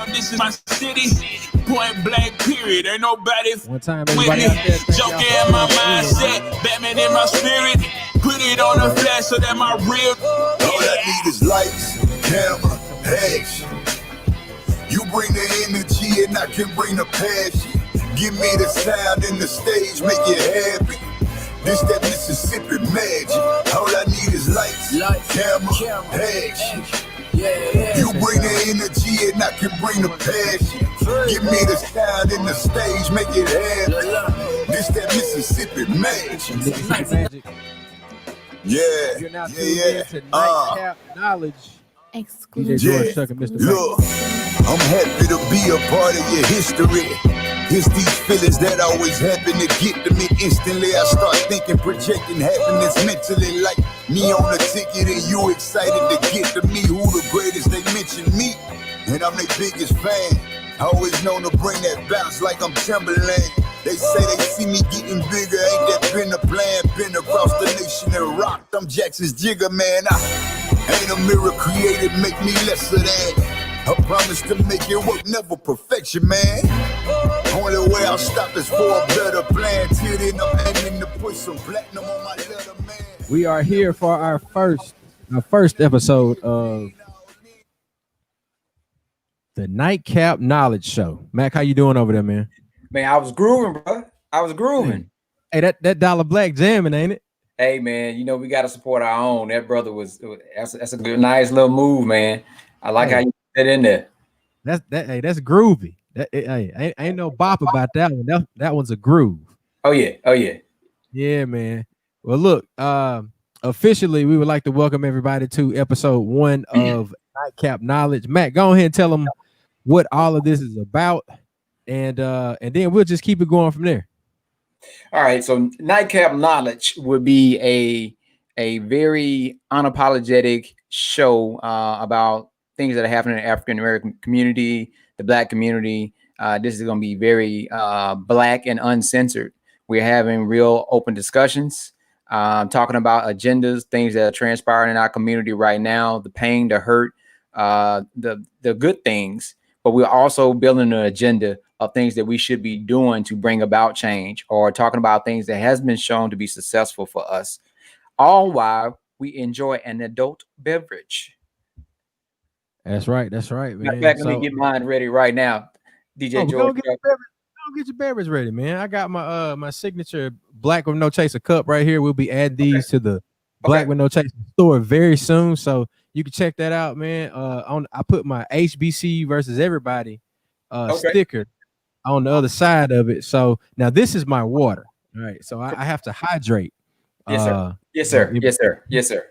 This is my city, point blank period. Ain't nobody One time, with everybody me. out there, thank Joker y'all in my for mindset, Batman in my spirit. Put it on the flash so that my real. All I need is lights, camera, action. You bring the energy and I can bring the passion. Give me the sound and the stage, make it happy. This that Mississippi magic. All I need is lights, camera, action. You bring the energy and I can bring the passion. Give me the sound and the stage, make it happen. This that Mississippi magic. Yeah, You're now tuned yeah, in to Nightcap Knowledge. DJ George Tucker, Mr. Look, I'm happy to be a part of your history. It's these feelings that always happen to get to me instantly. I start thinking, projecting happiness mentally, like me on a ticket and you excited to get to me. Who the greatest? They mention me, and I'm their biggest fan. Always known to bring that bounce like I'm Timberland. They say they see me getting bigger, ain't that been the plan? Been across the nation and rocked. I'm Jackson's Jigger, man. I ain't a mirror created, make me lesser than. I promise to make it work, never perfection, man. Only way I'll stop is for a better plan. Till then, I'm aiming to put some platinum on my letter, man. We are here for our first episode of the Nightcap Knowledge Show. Mac, how you doing over there, man? Man, I was grooving, bro. I was grooving. Hey, that Dollar Black jamming, ain't it? Hey, man, you know we got to support our own. That brother that's a good, nice little move, man. I like how you put that in there. That's groovy. Ain't no bop about that one. That one's a groove. Oh yeah. Yeah, man. Well, look, officially, we would like to welcome everybody to episode 1 of Nightcap Knowledge. Matt, go ahead and tell them what all of this is about, and then we'll just keep it going from there. All right, so Nightcap Knowledge would be a very unapologetic show about things that are happening in the African American community, the Black community. This is going to be very Black and Uncensored. We're having real open discussions, talking about agendas, things that are transpiring in our community right now, the pain, the hurt, the good things. But we're also building an agenda of things that we should be doing to bring about change, or talking about things that has been shown to be successful for us, all while we enjoy an adult beverage. That's right, man. Let me get mine ready right now. DJ George. Go get your beverage ready, man. I got my signature Black with No Chaser cup right here. We'll be adding these to the Black with No Chaser store very soon, so you can check that out, man. I put my HBC versus everybody sticker on the other side of it. So now this is my water. All right, so I have to hydrate. Yes, sir. Yes, sir. Yes, sir. Yes, sir.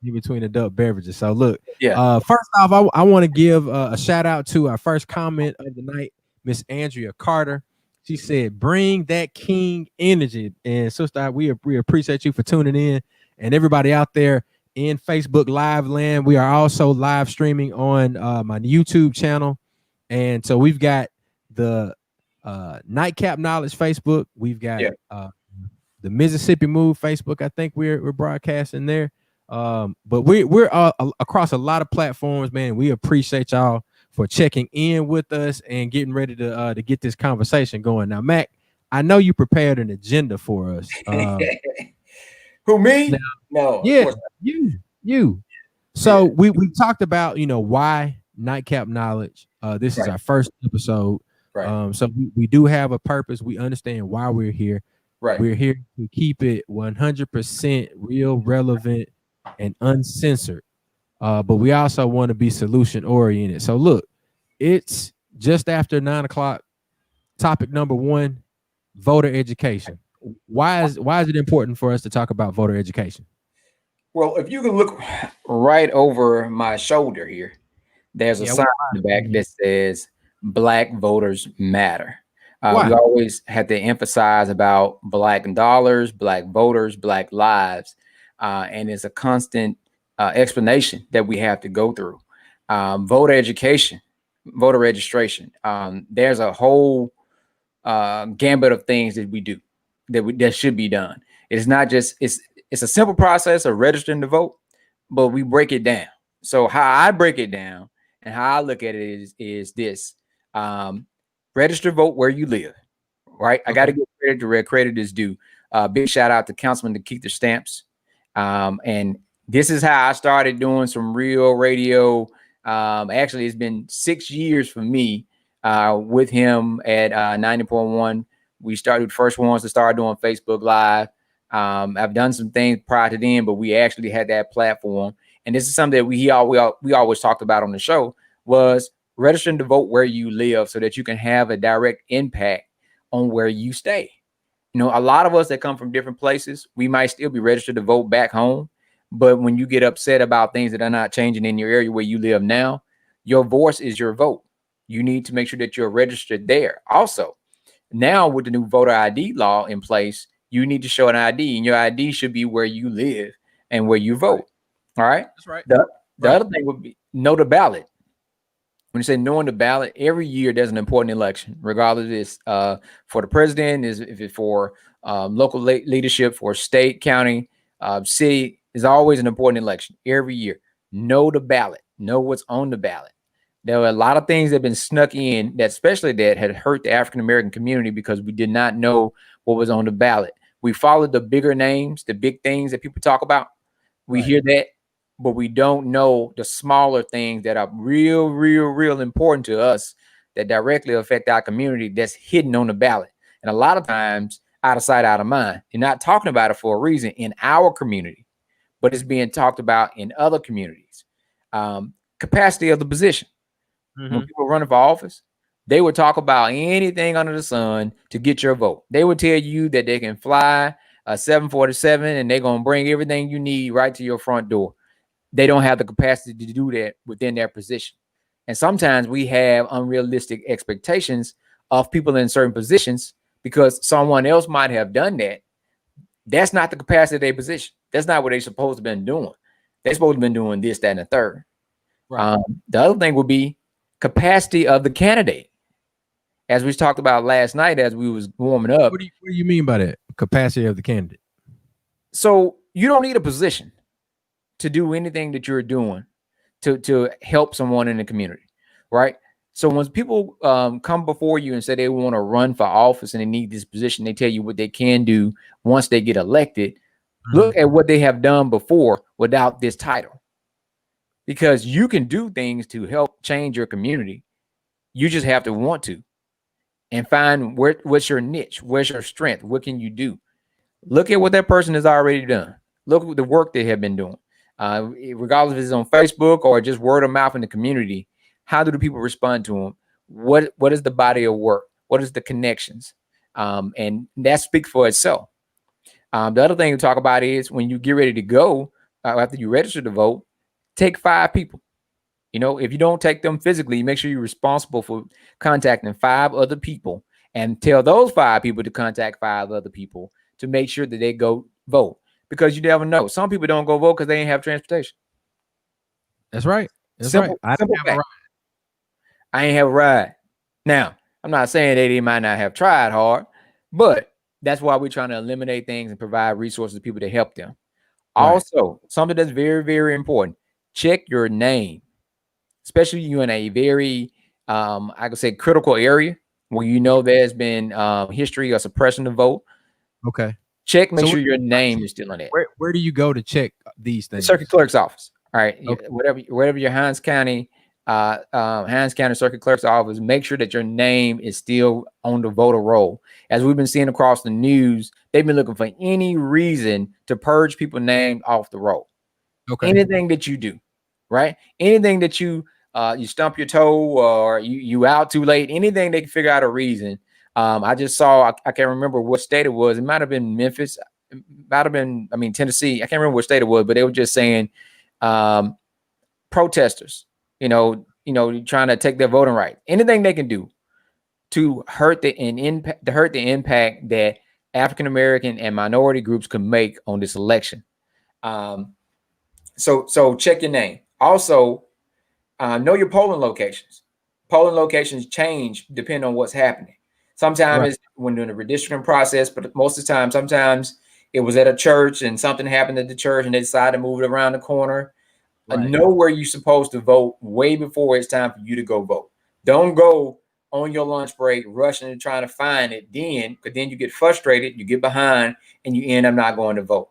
In between adult beverages. So look, first off, I want to give a shout out to our first comment of the night, Miss Andrea Carter. She said, "Bring that king energy." And sister, we appreciate you for tuning in, and everybody out there in Facebook Live land. We are also live streaming on my YouTube channel, and so we've got the Nightcap Knowledge Facebook. We've got the Mississippi Move Facebook. I think we're broadcasting there. But we're across a lot of platforms, man. We appreciate y'all for checking in with us and getting ready to get this conversation going. Now, Mac, I know you prepared an agenda for us. Who, me? Now, no. Yeah, you. So we talked about, why Nightcap Knowledge. This is our first episode. Right. So we do have a purpose. We understand why we're here. Right. We're here to keep it 100% real, relevant, and uncensored. But we also want to be solution oriented. So look, it's just after 9 o'clock. Topic number 1, voter education. Why is it important for us to talk about voter education? Well, if you can look right over my shoulder here, there's a sign in the back that says Black Voters Matter. We always have to emphasize about Black dollars, Black voters, Black lives. And it's a constant explanation that we have to go through. Voter education, voter registration. There's a whole gambit of things that we do that should be done. It's not just, it's a simple process of registering to vote, but we break it down. So how I break it down And how I look at it is this: register vote where you live. Right. I got to give credit to where credit is due. Big shout out to Councilman to keep the stamps. And this is how I started doing some real radio. Actually, it's been 6 years for me with him at 90.1. We started the first ones to start doing Facebook Live. I've done some things prior to then, but we actually had that platform. And this is something that we always talked about on the show, was registering to vote where you live so that you can have a direct impact on where you stay. You know, a lot of us that come from different places, we might still be registered to vote back home. But when you get upset about things that are not changing in your area where you live now, your voice is your vote. You need to make sure that you're registered there. Also, now with the new voter ID law in place, you need to show an ID, and your ID should be where you live and where you vote. All right. That's right. The other thing would be know the ballot. When you say knowing the ballot, every year there's an important election, regardless if it's for the president, if it's for local leadership, for state, county, city, is always an important election every year. Know the ballot. Know what's on the ballot. There were a lot of things that have been snuck in that, especially that had hurt the African-American community because we did not know what was on the ballot. We followed the bigger names, the big things that people talk about. We hear that, but we don't know the smaller things that are real important to us that directly affect our community that's hidden on the ballot. And a lot of times, out of sight, out of mind. You're not talking about it for a reason in our community, but it's being talked about in other communities. Capacity of the position. When people running for office, they would talk about anything under the sun to get your vote. They would tell you that they can fly a 747 and they're going to bring everything you need right to your front door. They don't have the capacity to do that within their position. And sometimes we have unrealistic expectations of people in certain positions because someone else might have done that. That's not the capacity of their position. That's not what they're supposed to have been doing. They're supposed to have been doing this, that, and the third. Right. The other thing would be capacity of the candidate. As we talked about last night, as we was warming up. What do you mean by that? Capacity of the candidate. So you don't need a position to do anything that you're doing to help someone in the community, right? So when people come before you and say they want to run for office and they need this position, they tell you what they can do once they get elected. Look at what they have done before without this title. Because you can do things to help change your community. You just have to want to. And find what's your niche, where's your strength, what can you do? Look at what that person has already done. Look at the work they have been doing. Regardless if it's on Facebook or just word of mouth in the community, how do the people respond to them? What is the body of work? What is the connections? And that speaks for itself. The other thing to talk about is when you get ready to go, after you register to vote, take 5 people. You know, if you don't take them physically, make sure you're responsible for contacting 5 other people and tell those 5 people to contact 5 other people to make sure that they go vote. Because you never know. Some people don't go vote because they ain't have transportation. That's right. That's simple, right. simple fact. I ain't have a ride. Now, I'm not saying they might not have tried hard, but that's why we're trying to eliminate things and provide resources to people to help them. Right. Also, something that's very important, check your name. Especially you in a very, I could say, critical area where you know there's been history of suppression of vote. Okay. Check, make sure your name is still on it. Where do you go to check these things? The circuit clerk's office. All right. Okay. Whatever your Hines County Circuit Clerk's office, make sure that your name is still on the voter roll. As we've been seeing across the news, they've been looking for any reason to purge people named off the roll. Okay. Anything that you do, right? Anything that you stump your toe or you out too late, anything they can figure out a reason. I just saw, I can't remember what state it was. It might have been Memphis. It might have been, Tennessee. I can't remember what state it was, but they were just saying protesters, you know, trying to take their voting right. Anything they can do to hurt the impact that African American and minority groups can make on this election. So check your name. Also, know your polling locations. Polling locations change depending on what's happening. Sometimes it's when doing the redistricting process, but most of the time, sometimes it was at a church and something happened at the church and they decided to move it around the corner. Know where you're supposed to vote way before it's time for you to go vote. Don't go on your lunch break rushing and trying to find it because then you get frustrated, you get behind, and you end up not going to vote.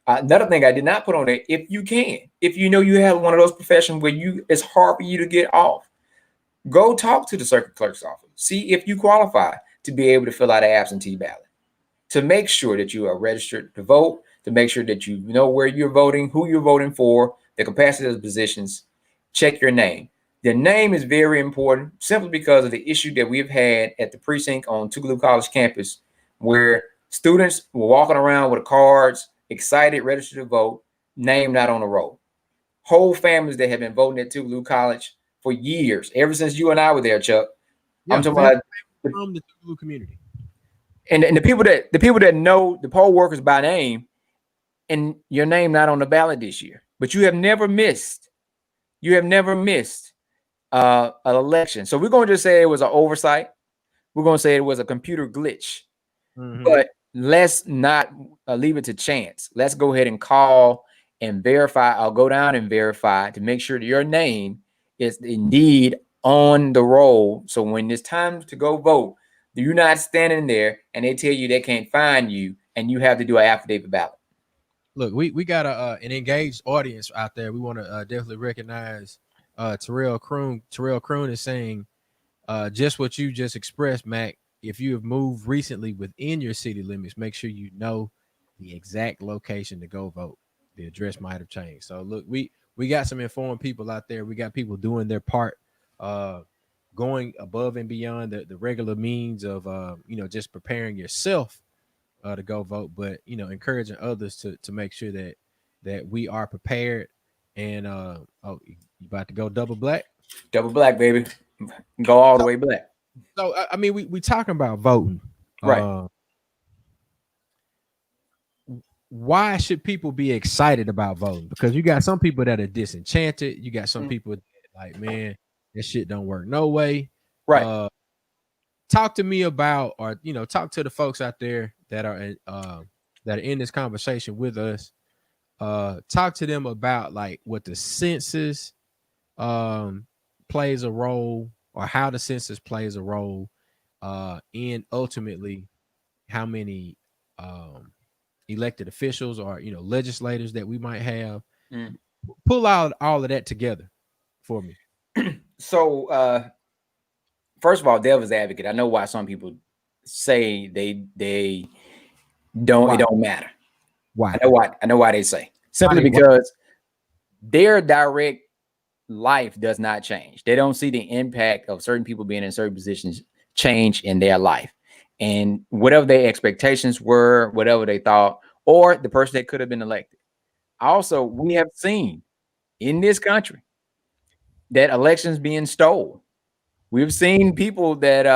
Another thing I did not put on there, if you know you have one of those professions where it's hard for you to get off, go talk to the circuit clerk's office. See if you qualify to be able to fill out an absentee ballot, to make sure that you are registered to vote, to make sure that you know where you're voting, who you're voting for, the capacity of the positions. Check your name. The name is very important simply because of the issue that we've had at the precinct on Tougaloo College campus, where students were walking around with cards, excited, registered to vote, name not on the roll. Whole families that have been voting at Tougaloo College for years, ever since you and I were there, Chuck. Yeah, I'm talking about from the Tougaloo community. And the people that know the poll workers by name, and your name not on the ballot this year, but you have never missed. An election. So we're going to just say it was an oversight. We're going to say it was a computer glitch. But let's not leave it to chance. Let's go ahead and call and verify. I'll go down and verify to make sure that your name is indeed on the roll. So when it's time to go vote, you're not standing there and they tell you they can't find you and you have to do an affidavit ballot. Look, we got an engaged audience out there. We want to definitely recognize Terrell Kroon. Terrell Kroon is saying just what you just expressed, Mac. If you have moved recently within your city limits, make sure you know the exact location to go vote. The address might have changed. So look, we got some informed people out there. We got people doing their part, going above and beyond the regular means of just preparing yourself to go vote, but encouraging others to make sure that we are prepared. And you about to go double black, baby, go all the way black. So I mean, we talking about voting, right? Why should people be excited about voting? Because you got some people that are disenchanted. You got some people that like, man, that shit don't work no way. Right. Talk to me about, or talk to the folks out there that are in this conversation with us. Talk to them about like what the census plays a role, or how the census plays a role in ultimately how many elected officials or legislators that we might have. Pull out all of that together for me. So first of all, devil's advocate, I know why some people say they don't. Why? It don't matter. Why? I know why they say. Simply because their direct life does not change. They don't see the impact of certain people being in certain positions change in their life. And whatever their expectations were, whatever they thought, or the person that could have been elected. Also, we have seen in this country that elections being stolen. We've seen people that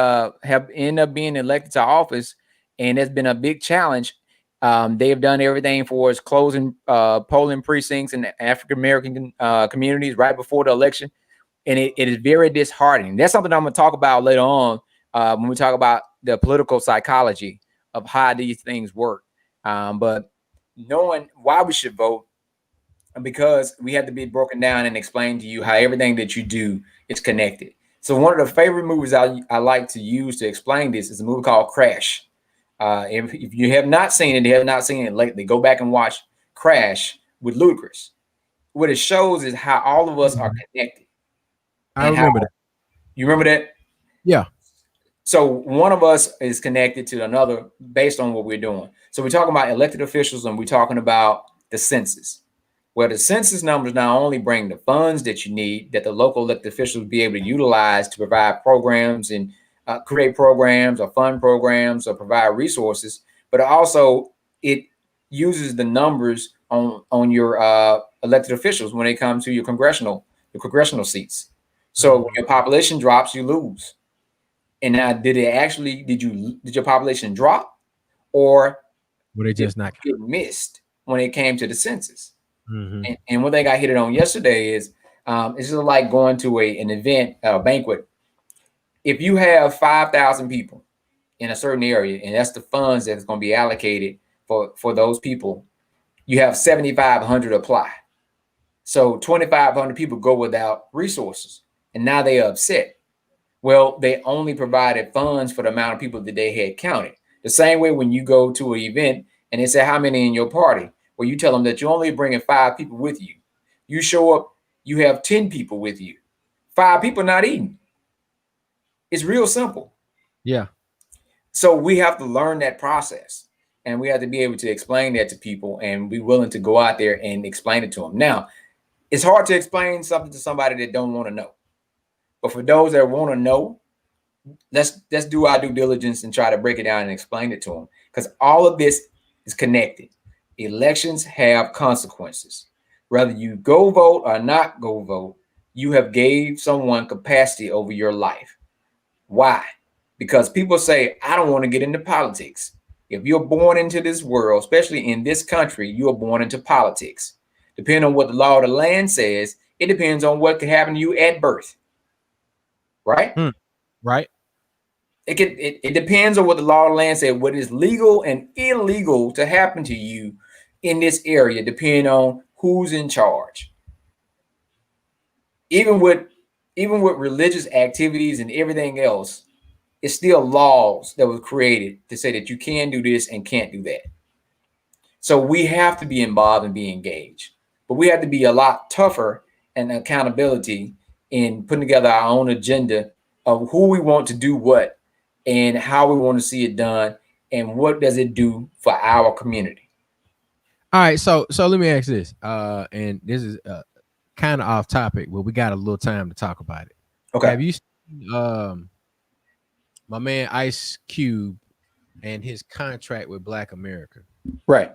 have ended up being elected to office, and it's been a big challenge. They have done everything for us, closing polling precincts in African-American communities right before the election. And it is very disheartening. That's something I'm going to talk about later on when we talk about the political psychology of how these things work. But knowing why we should vote, because we have to be broken down and explain to you how everything that you do is connected. So one of the favorite movies I like to use to explain this is a movie called Crash. If you have not seen it lately, go back and watch Crash with Ludacris. What it shows is how all of us are connected. I remember that. You remember that? Yeah. So one of us is connected to another based on what we're doing. So we're talking about elected officials and we're talking about the census. Where the census numbers not only bring the funds that you need, that the local elected officials will be able to utilize to provide programs and create programs or fund programs or provide resources, but also it uses the numbers on your elected officials when they come to your congressional seats. So when your population drops, you lose. And now, did your population drop, or were they just not get missed when it came to the census? And one thing I hit it on yesterday is it's just like going to an event, a banquet. If you have 5,000 people in a certain area, and that's the funds that's going to be allocated for those people, you have 7,500 apply. So 2,500 people go without resources, and now they are upset. Well, they only provided funds for the amount of people that they had counted. The same way when you go to an event and they say, how many in your party? Well, you tell them that you're only bringing 5 people with you. You show up, you have 10 people with you. 5 people not eating. It's real simple. Yeah. So we have to learn that process, and we have to be able to explain that to people and be willing to go out there and explain it to them. Now, it's hard to explain something to somebody that don't want to know. But for those that want to know, let's do our due diligence and try to break it down and explain it to them, because all of this is connected. Elections have consequences. Whether you go vote or not go vote, you have gave someone capacity over your life. Why? Because people say, I don't want to get into politics. If you're born into this world, especially in this country, you are born into politics. Depending on what the law of the land says, it depends on what could happen to you at birth. Right? Right. It depends on what the law of the land says, what is legal and illegal to happen to you in this area, depending on who's in charge. Even with religious activities and everything else, it's still laws that were created to say that you can do this and can't do that. So we have to be involved and be engaged, but we have to be a lot tougher and accountability in putting together our own agenda of who we want to do what and how we want to see it done and what does it do for our community. All right, so let me ask this, and this is kind of off topic, but we got a little time to talk about it. Okay. Have you seen my man Ice Cube and his contract with Black America? Right.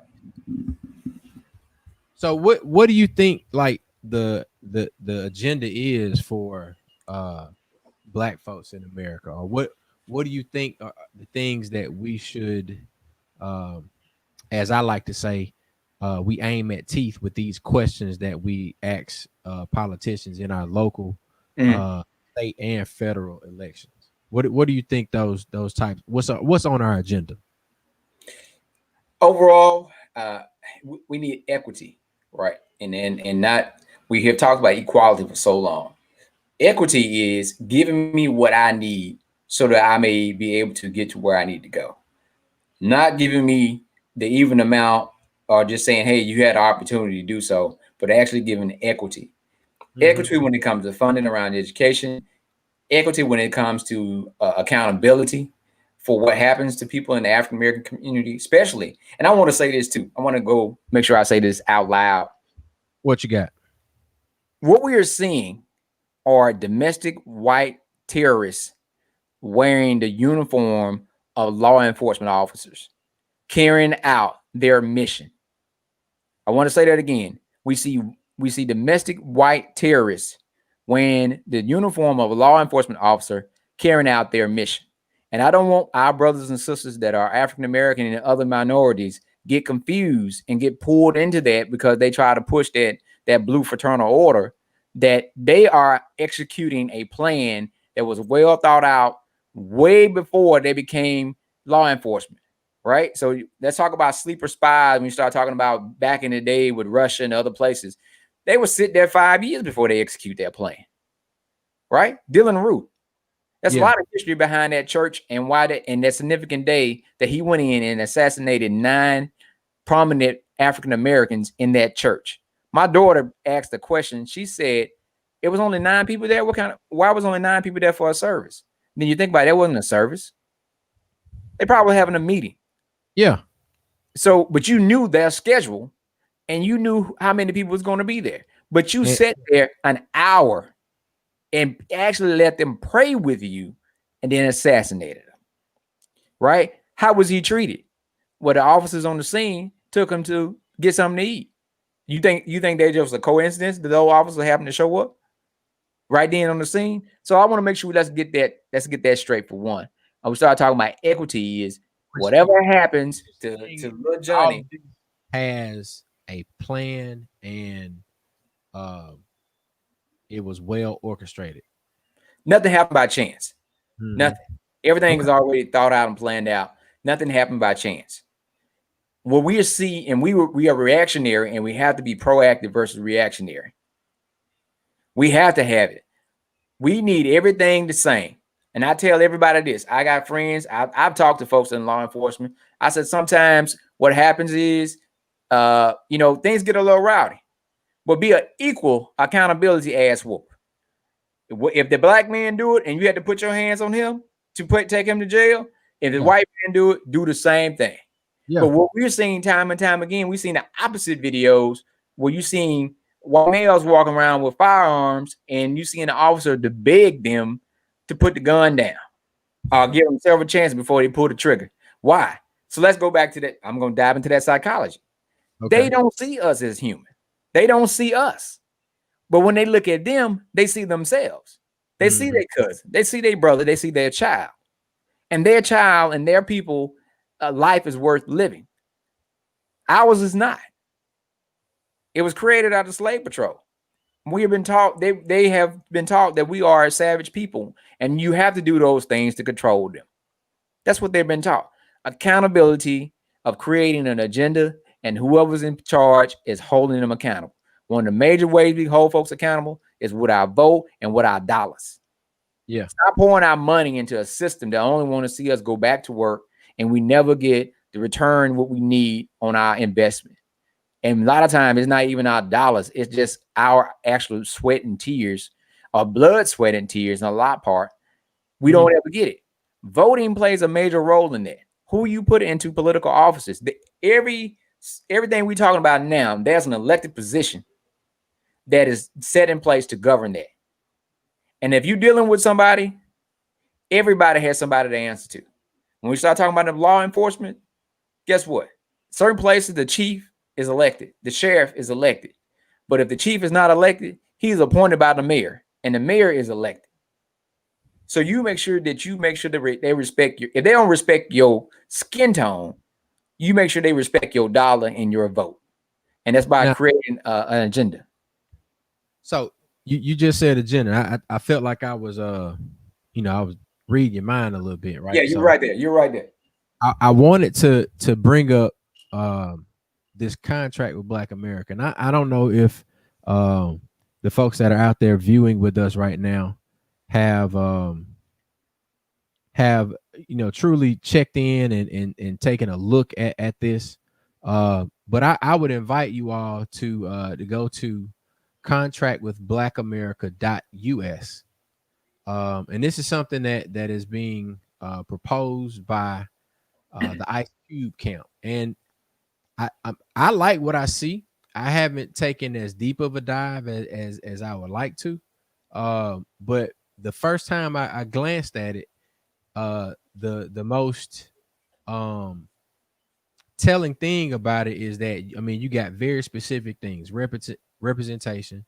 So what do you think, like, the agenda is for Black folks in America, or what do you think are the things that we should, as I like to say, we aim at teeth with these questions that we ask politicians in our local, state and federal elections? What do you think those types? What's on our agenda? Overall, we need equity, right? And not, we have talked about equality for so long. Equity is giving me what I need so that I may be able to get to where I need to go. Not giving me the even amount or just saying, hey, you had the opportunity to do so, but actually giving equity. Equity when it comes to funding around education, equity when it comes to accountability for what happens to people in the African American community, especially. And I want to say this too. I want to go make sure I say this out loud. What you got? What we are seeing are domestic white terrorists wearing the uniform of law enforcement officers, carrying out their mission. I want to say that again. We see domestic white terrorists wearing the uniform of a law enforcement officer, carrying out their mission. And I don't want our brothers and sisters that are African American and other minorities get confused and get pulled into that because they try to push that blue fraternal order, that they are executing a plan that was well thought out way before they became law enforcement, right? So let's talk about sleeper spies. When you start talking about back in the day with Russia and other places, they would sit there 5 years before they execute that plan, right? Dylan Root. That's a lot of history behind that church and why that significant day that he went in and assassinated 9 prominent African Americans in that church. My daughter asked the question. She said, it was only 9 people there. Why was only 9 people there for a service? Then you think about it, that wasn't a service. They probably having a meeting. Yeah. So, but you knew their schedule and you knew how many people was going to be there. But you sat there an hour and actually let them pray with you and then assassinated him. Right? How was he treated? Well, the officers on the scene took him to get something to eat. You think that just was a coincidence that those officers happened to show up right then on the scene? So I want to make sure let's get that straight for one. And we start talking about equity is whatever happens to little Johnny has a plan and it was well orchestrated. Nothing happened by chance. Nothing. Everything is already thought out and planned out. Nothing happened by chance. What we see, and we are reactionary, and we have to be proactive versus reactionary. We have to have it. We need everything the same. And I tell everybody this. I got friends. I've talked to folks in law enforcement. I said sometimes what happens is, things get a little rowdy, but be an equal accountability ass whoop. If the black man do it and you had to put your hands on him to take him to jail, if the white man do it, do the same thing. Yeah. But what we're seeing time and time again, we've seen the opposite videos where you're seeing white males walking around with firearms and you seeing the officer to beg them to put the gun down or give them several chances before they pull the trigger. Why? So let's go back to that. I'm going to dive into that psychology. Okay. They don't see us as human. They don't see us. But when they look at them, they see themselves. They see their cousin. They see their brother. They see their child. And their child and their people, life is worth living. Ours is not. It was created out of slave patrol. We have been taught, they have been taught that we are a savage people, and you have to do those things to control them. That's what they've been taught. Accountability of creating an agenda, and whoever's in charge is holding them accountable. One of the major ways we hold folks accountable is with our vote and with our dollars. Yeah. Stop pouring our money into a system that only want to see us go back to work, and we never get the return what we need on our investment. And a lot of times it's not even our dollars. It's just our actual sweat and tears, or blood, sweat, and tears in a lot part. We don't ever get it. Voting plays a major role in that. Who you put into political offices. Everything we're talking about now, there's an elected position that is set in place to govern that. And if you're dealing with somebody, everybody has somebody to answer to. When we start talking about the law enforcement, guess what? Certain places, the chief is elected. The sheriff is elected. But if the chief is not elected, he's appointed by the mayor, and the mayor is elected. So you make sure that they respect you. If they don't respect your skin tone, you make sure they respect your dollar and your vote. And that's by creating an agenda. So you just said agenda. I felt like I was I was reading your mind a little bit, right? Yeah, you're right there. You're right there. I wanted to bring up this contract with Black America. And I don't know if the folks that are out there viewing with us right now have truly checked in and taken a look at this. But I would invite you all to go to contractwithblackamerica.us. And this is something that is being proposed by the Ice Cube camp. And I like what I see. I haven't taken as deep of a dive as I would like to. But the first time I glanced at it, the most telling thing about it is that, you got very specific things: representation,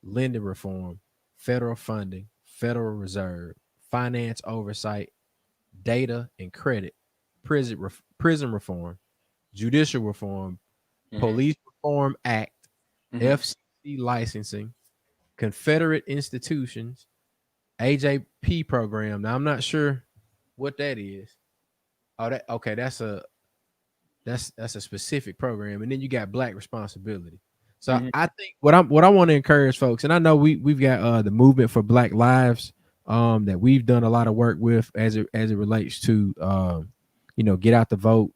lending reform, federal funding, Federal Reserve, finance oversight, data and credit, prison reform, judicial reform, Police Reform Act, FCC licensing, Confederate institutions, AJP program. Now I'm not sure what that is. That's a specific program. And then you got Black responsibility. So I think what I want to encourage folks, and I know we've got the movement for Black Lives that we've done a lot of work with as it relates to get out the vote,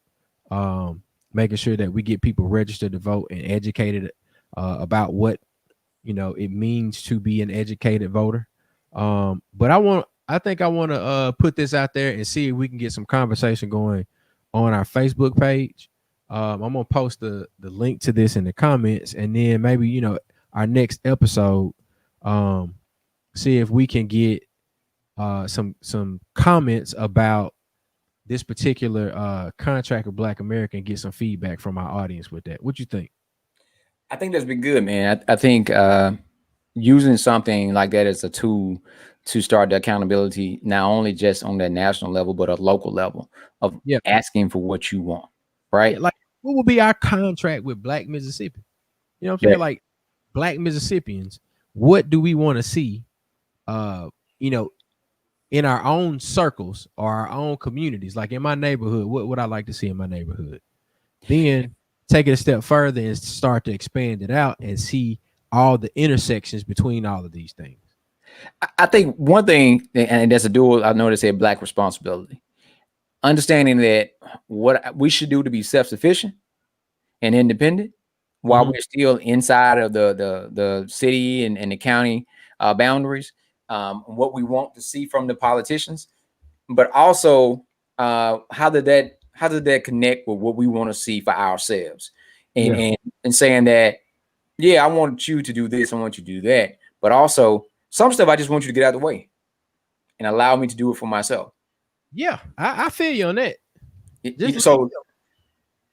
making sure that we get people registered to vote and educated about what it means to be an educated voter. But I think I want to put this out there and see if we can get some conversation going on our Facebook page. I'm gonna post the link to this in the comments, and then maybe our next episode, see if we can get some comments about this particular contract with Black America and get some feedback from our audience with that. What you think? I think that's been good, man. I think using something like that as a tool to start the accountability, not only just on that national level, but a local level of asking for what you want, right? Yeah, like, what will be our contract with Black Mississippi? You know what I'm saying? Like, Black Mississippians, what do we want to see, in our own circles or our own communities? Like in my neighborhood, what would I like to see in my neighborhood? Then take it a step further and start to expand it out and see, all the intersections between all of these things? I think one thing, and that's a dual, I know they say Black responsibility, understanding that what we should do to be self-sufficient and independent while we're still inside of the city and the county boundaries, what we want to see from the politicians, but also how did that connect with what we want to see for ourselves, and saying that, yeah, I want you to do this, I want you to do that, but also some stuff I just want you to get out of the way and allow me to do it for myself. Yeah, I feel you on that.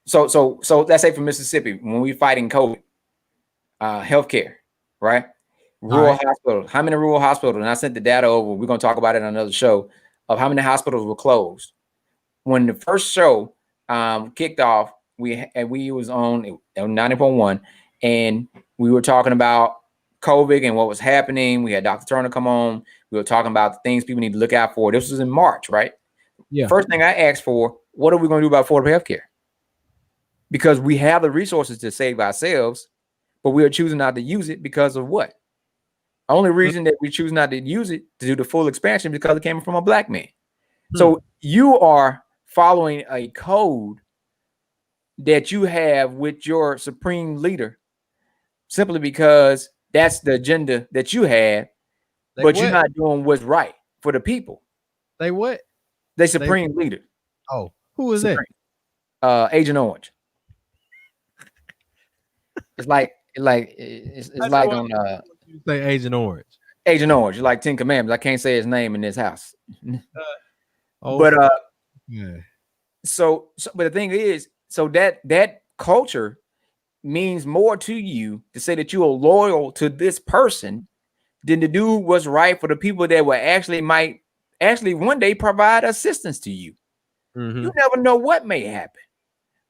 So let's say for Mississippi, when we fighting COVID, healthcare, right? Rural hospitals. How many rural hospitals? And I sent the data over. We're going to talk about it on another show of how many hospitals were closed. When the first show kicked off, we was on 90.1, and we were talking about COVID and what was happening. We had Dr. Turner come on. We were talking about the things people need to look out for. This was in March, right? Yeah. First thing I asked for, what are we going to do about affordable health care? Because we have the resources to save ourselves, but we are choosing not to use it because of what? The only reason that we choose not to use it to do the full expansion because it came from a Black man. So you are following a code that you have with your supreme leader simply because that's the agenda that you have, but you're not doing what's right for the people. They what? They supreme leader. Oh, who is supreme. That? Agent Orange. It's like on you say Agent Orange. Agent Orange, like 10 Commandments. I can't say his name in this house. So but the thing is, so that culture means more to you to say that you are loyal to this person than to do what's right for the people that will might one day provide assistance to you. You never know what may happen.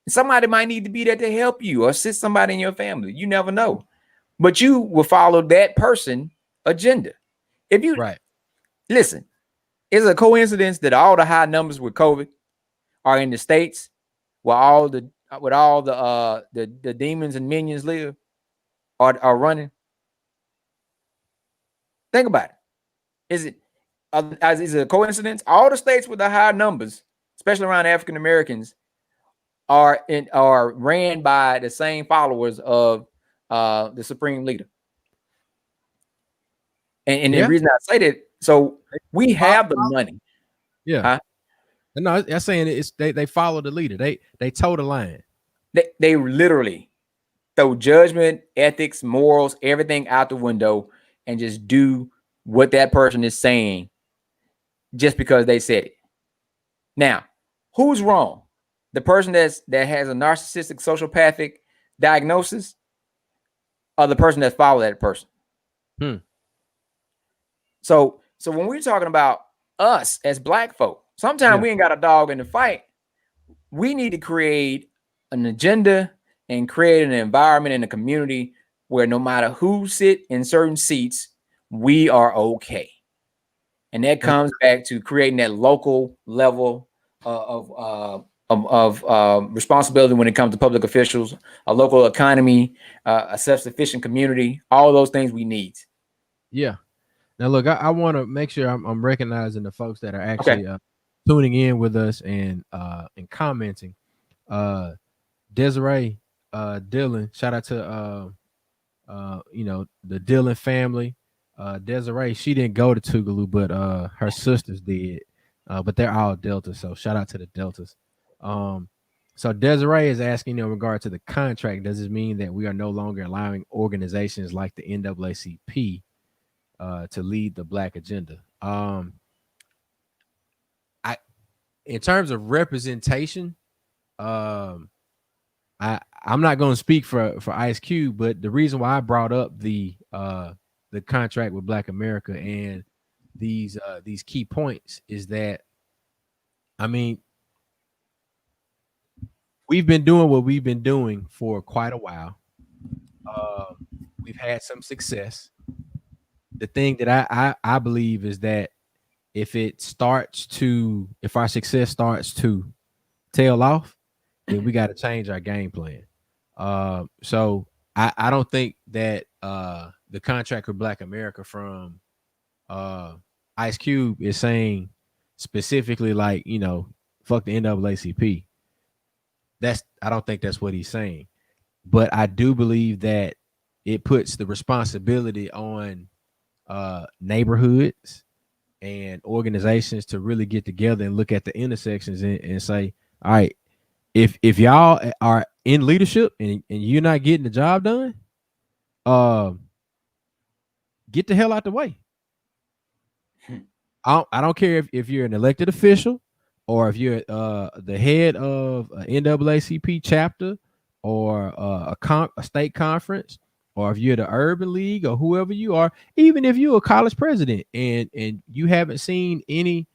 Somebody might need to be there to help you or assist somebody in your family. You never know. But you will follow that person agenda. If you listen, is it a coincidence that all the high numbers with COVID are in the states where all the demons and minions live are running? Think about it. Is it a coincidence? All the states with the high numbers, especially around African Americans, are ran by the same followers of the supreme leader. And the reason I say that, so we have the money. Yeah. Huh? No, I'm saying it's they follow the leader. They toe the line. They literally throw judgment, ethics, morals, everything out the window and just do what that person is saying just because they said it. Now, who's wrong? The person that has a narcissistic sociopathic diagnosis, or the person that followed that person? So when we're talking about us as Black folk, sometimes we ain't got a dog in the fight. We need to create an agenda and create an environment in a community where no matter who sit in certain seats, we are okay. And that comes back to creating that local level of responsibility when it comes to public officials, a local economy, a self-sufficient community, all those things we need. Yeah. Now, look, I want to make sure I'm recognizing the folks that are actually tuning in with us and commenting. Desiree Dillon, shout out to the Dillon family. Desiree, she didn't go to Tougaloo, but her sisters did. But they're all Delta, so shout out to the Deltas. So Desiree is asking in regard to the contract, does this mean that we are no longer allowing organizations like the NAACP to lead the Black agenda? In terms of representation, I'm not going to speak for Ice Cube, but the reason why I brought up the contract with Black America and these key points is that, I mean, we've been doing what we've been doing for quite a while. We've had some success. The thing that I believe is that if our success starts to tail off, then we got to change our game plan. So I don't think that the contract with Black America from Ice Cube is saying specifically like, you know, fuck the NAACP. I don't think that's what he's saying. But I do believe that it puts the responsibility on neighborhoods and organizations to really get together and look at the intersections and say, all right, if y'all are in leadership and you're not getting the job done, get the hell out the way. I don't care if you're an elected official or if you're the head of an NAACP chapter or a state conference, or if you're the urban league or whoever you are, even if you're a college president and you haven't seen any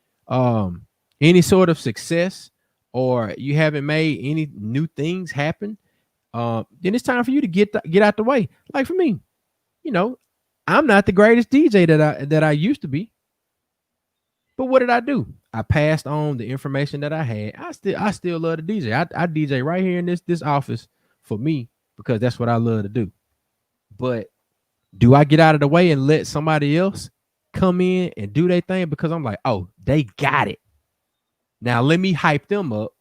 sort of success or you haven't made any new things happen, then it's time for you to get out the way. Like for me, you know, I'm not the greatest DJ that I used to be. But what did I do? I passed on the information that I had. I still love to DJ. I DJ right here in this office for me because that's what I love to do. But do I get out of the way and let somebody else come in and do their thing because I'm like, oh, they got it. Now let me hype them up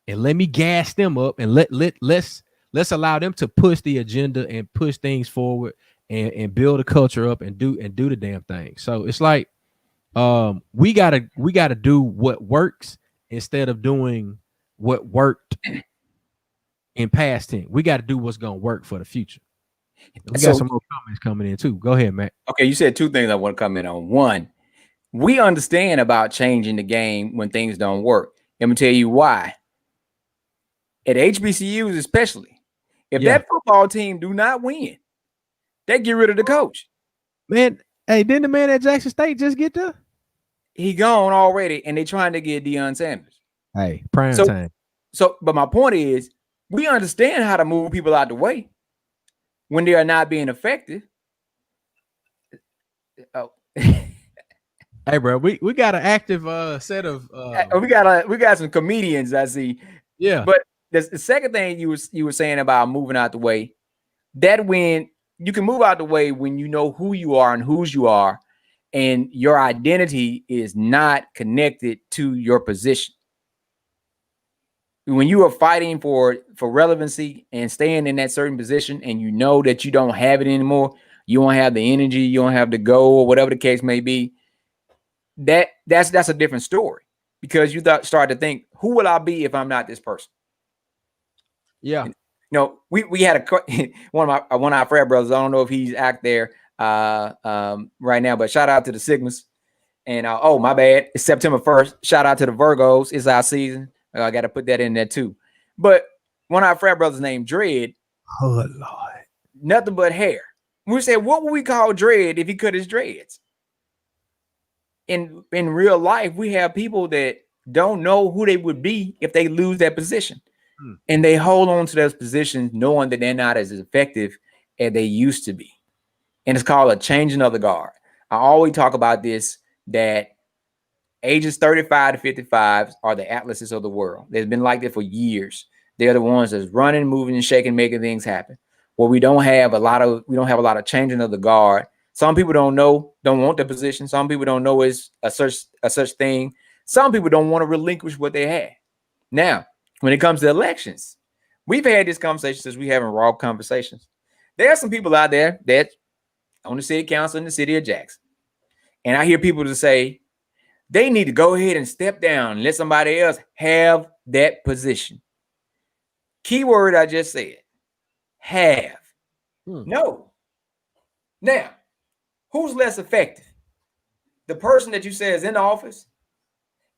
and let me gas them up and let's allow them to push the agenda and push things forward and build a culture up and do the damn thing. So it's like we gotta do what works instead of doing what worked in past tense. We got to do what's gonna work for the future. We got some more comments coming in too. Go ahead, Matt. Okay, you said two things I want to comment on. One, we understand about changing the game when things don't work. Let me tell you why. At HBCUs especially, if that football team do not win, they get rid of the coach. Man, hey, didn't the man at Jackson State just get there? He gone already, and they trying to get Deion Sanders. Hey, prime time. So, but my point is, we understand how to move people out the way when they are not being effective. Oh. Hey, bro, we got an active set of we got some comedians, I see. Yeah. But the second thing you were saying about moving out the way, that when you can move out the way when you know who you are and whose you are, and your identity is not connected to your position. When you are fighting for relevancy and staying in that certain position, and you know that you don't have it anymore, you don't have the energy, you don't have the goal, or whatever the case may be, that's a different story, because you start to think, who will I be if I'm not this person? Yeah. You know, we had one of our frat brothers. I don't know if he's out there right now, but shout out to the Sigmas. And oh, my bad, it's September 1st. Shout out to the Virgos. It's our season. I got to put that in there too. But one of our frat brothers named Dread. Oh Lord, nothing but hair. We said, what would we call Dread if he cut his dreads? In real life, we have people that don't know who they would be if they lose that position. And they hold on to those positions knowing that they're not as effective as they used to be. And it's called a changing of the guard. I always talk about this, that ages 35 to 55 are the atlases of the world. They've been like that for years. They're the ones that's running, moving, and shaking, making things happen. Well, we don't have a lot of changing of the guard. Some people don't want the position. Some people don't know it's a such thing. Some people don't want to relinquish what they had. Now, when it comes to elections, we've had this conversation since we having raw conversations. There are some people out there that on the city council in the city of Jackson, and I hear people to say they need to go ahead and step down and let somebody else have that position. Keyword I just said, have. No. Now, who's less effective? The person that you say is in the office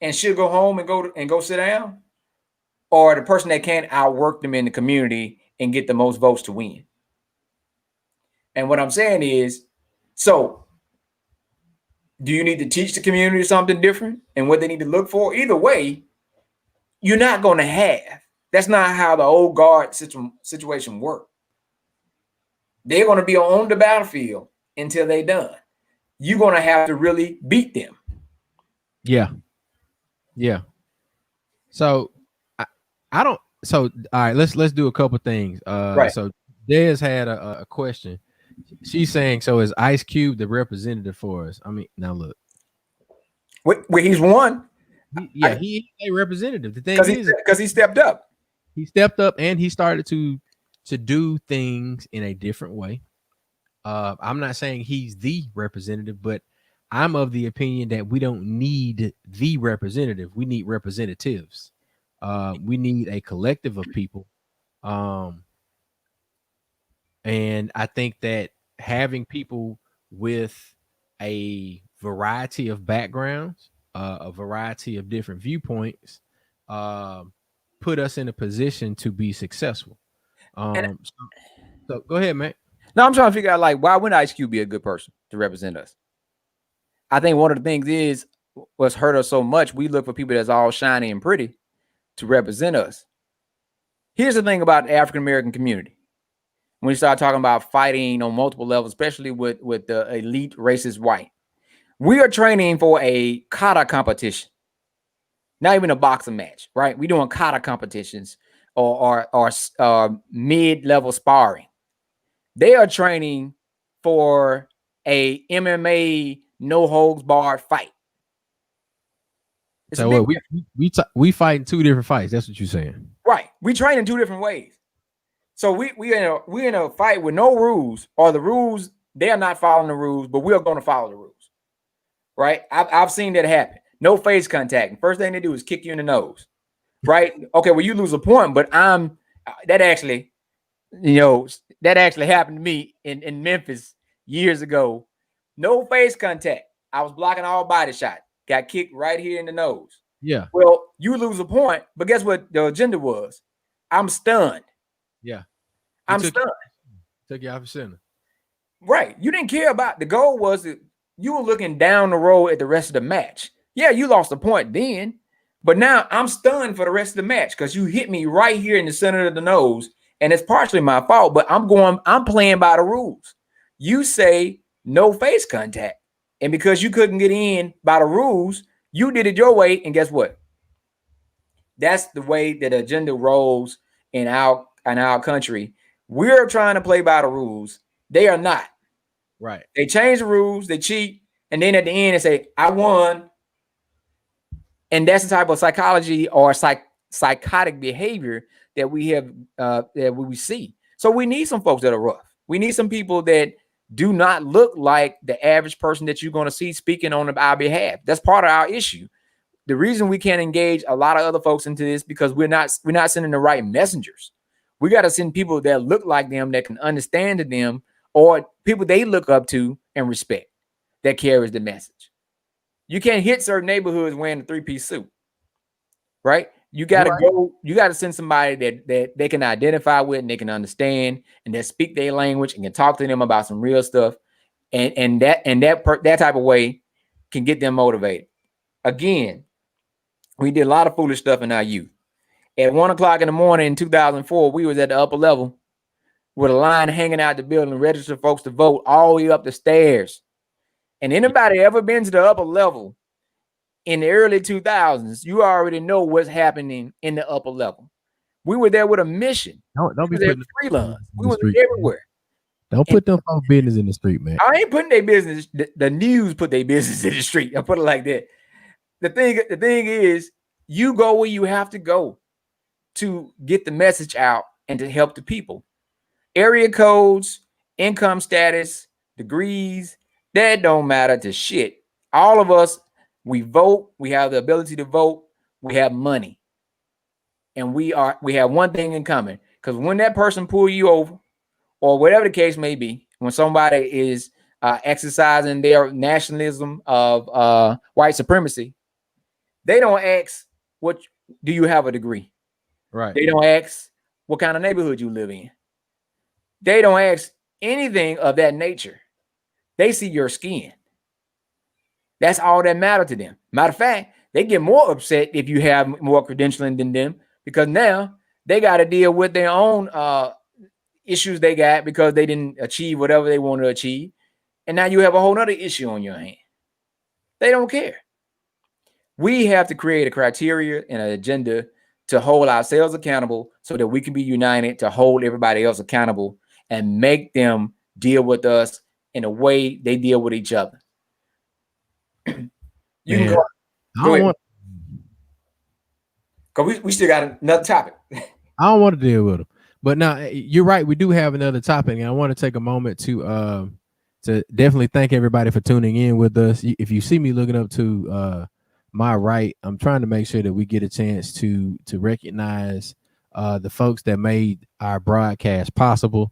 and should go home and go sit down, or the person that can't outwork them in the community and get the most votes to win? And what I'm saying is, so do you need to teach the community something different and what they need to look for? Either way, you're not going to have. That's not how the old guard situation works. They're going to be on the battlefield until they're done. You're going to have to really beat them. Yeah. Yeah. So I don't. So all right, let's do a couple things. Right. So Des had a question. She's saying, so is Ice Cube the representative for us? I mean, now look. Wait, he's one. He's a representative. The thing is, because he stepped up. He stepped up and he started to do things in a different way. I'm not saying he's the representative, but I'm of the opinion that we don't need the representative. We need representatives. We need a collective of people. And I think that having people with a variety of backgrounds, a variety of different viewpoints, put us in a position to be successful. So go ahead, man. No, I'm trying to figure out, like, why wouldn't Ice Cube be a good person to represent us? I think one of the things is what's hurt us so much. We look for people that's all shiny and pretty to represent us. Here's the thing about the African American community. When we start talking about fighting on multiple levels, especially with the elite racist white, we are training for a kata competition, not even a boxing match, right? We're doing kata competitions or mid-level sparring. They are training for a MMA no holds barred fight. So what, we fighting two different fights. That's what you're saying, right? We train in two different ways. So we in a fight with no rules, or the rules, they are not following the rules, but we are going to follow the rules, right? I've seen that happen. No face contact. And first thing they do is kick you in the nose, right? Okay, well, you lose a point, but that actually happened to me in Memphis years ago. No face contact. I was blocking all body shot. Got kicked right here in the nose. Yeah. Well, you lose a point, but guess what the agenda was? I'm stunned. Yeah. I'm stunned. Took you off the center. Right. You didn't care about the goal. Was that you were looking down the road at the rest of the match. Yeah, you lost a point then, but now I'm stunned for the rest of the match because you hit me right here in the center of the nose, and it's partially my fault, but I'm playing by the rules. You say no face contact, and because you couldn't get in by the rules, you did it your way, and guess what? That's the way that the agenda rolls in our country. We're trying to play by the rules. They are not. Right. They change the rules, they cheat, and then at the end they say, I won. And that's the type of psychology or psychotic behavior that we have that we see. So we need some folks that are rough. We need some people that do not look like the average person that you're going to see speaking on our behalf. That's part of our issue. The reason we can't engage a lot of other folks into this because we're not sending the right messengers. We got to send people that look like them, that can understand them, or people they look up to and respect, that carries the message. You can't hit certain neighborhoods wearing a 3-piece suit, right? You got to go. You got to send somebody that they can identify with and they can understand, and that speak their language and can talk to them about some real stuff, and that type of way can get them motivated. Again, we did a lot of foolish stuff in our youth. At 1 o'clock in the morning in 2004, we was at the upper level with a line hanging out the building, registered folks to vote all the way up the stairs. And anybody ever been to the upper level in the early 2000s, you already know what's happening in the upper level. We were there with a mission. Don't be putting freelance. We were everywhere. Don't put them folks' business in the street, man. I ain't putting their business. The news put their business in the street. I put it like that. The thing is, you go where you have to go to get the message out and to help the people. Area codes, income status, degrees, that don't matter to shit. All of us, we vote, we have the ability to vote, we have money. And we have one thing in common. Because when that person pull you over, or whatever the case may be, when somebody is exercising their nationalism of white supremacy, they don't ask, what do you have a degree? Right. They don't ask what kind of neighborhood you live in. They don't ask anything of that nature. They see your skin. That's all that matters to them. Matter of fact, they get more upset if you have more credentialing than them, because now they got to deal with their own issues they got because they didn't achieve whatever they want to achieve. And now you have a whole nother issue on your hand. They don't care. We have to create a criteria and an agenda to hold ourselves accountable so that we can be united to hold everybody else accountable and make them deal with us in a way they deal with each other. You can go. Go ahead. Because we still got another topic. I don't want to deal with them. But now you're right. We do have another topic, and I want to take a moment to definitely thank everybody for tuning in with us. If you see me looking up to my right, I'm trying to make sure that we get a chance to recognize the folks that made our broadcast possible.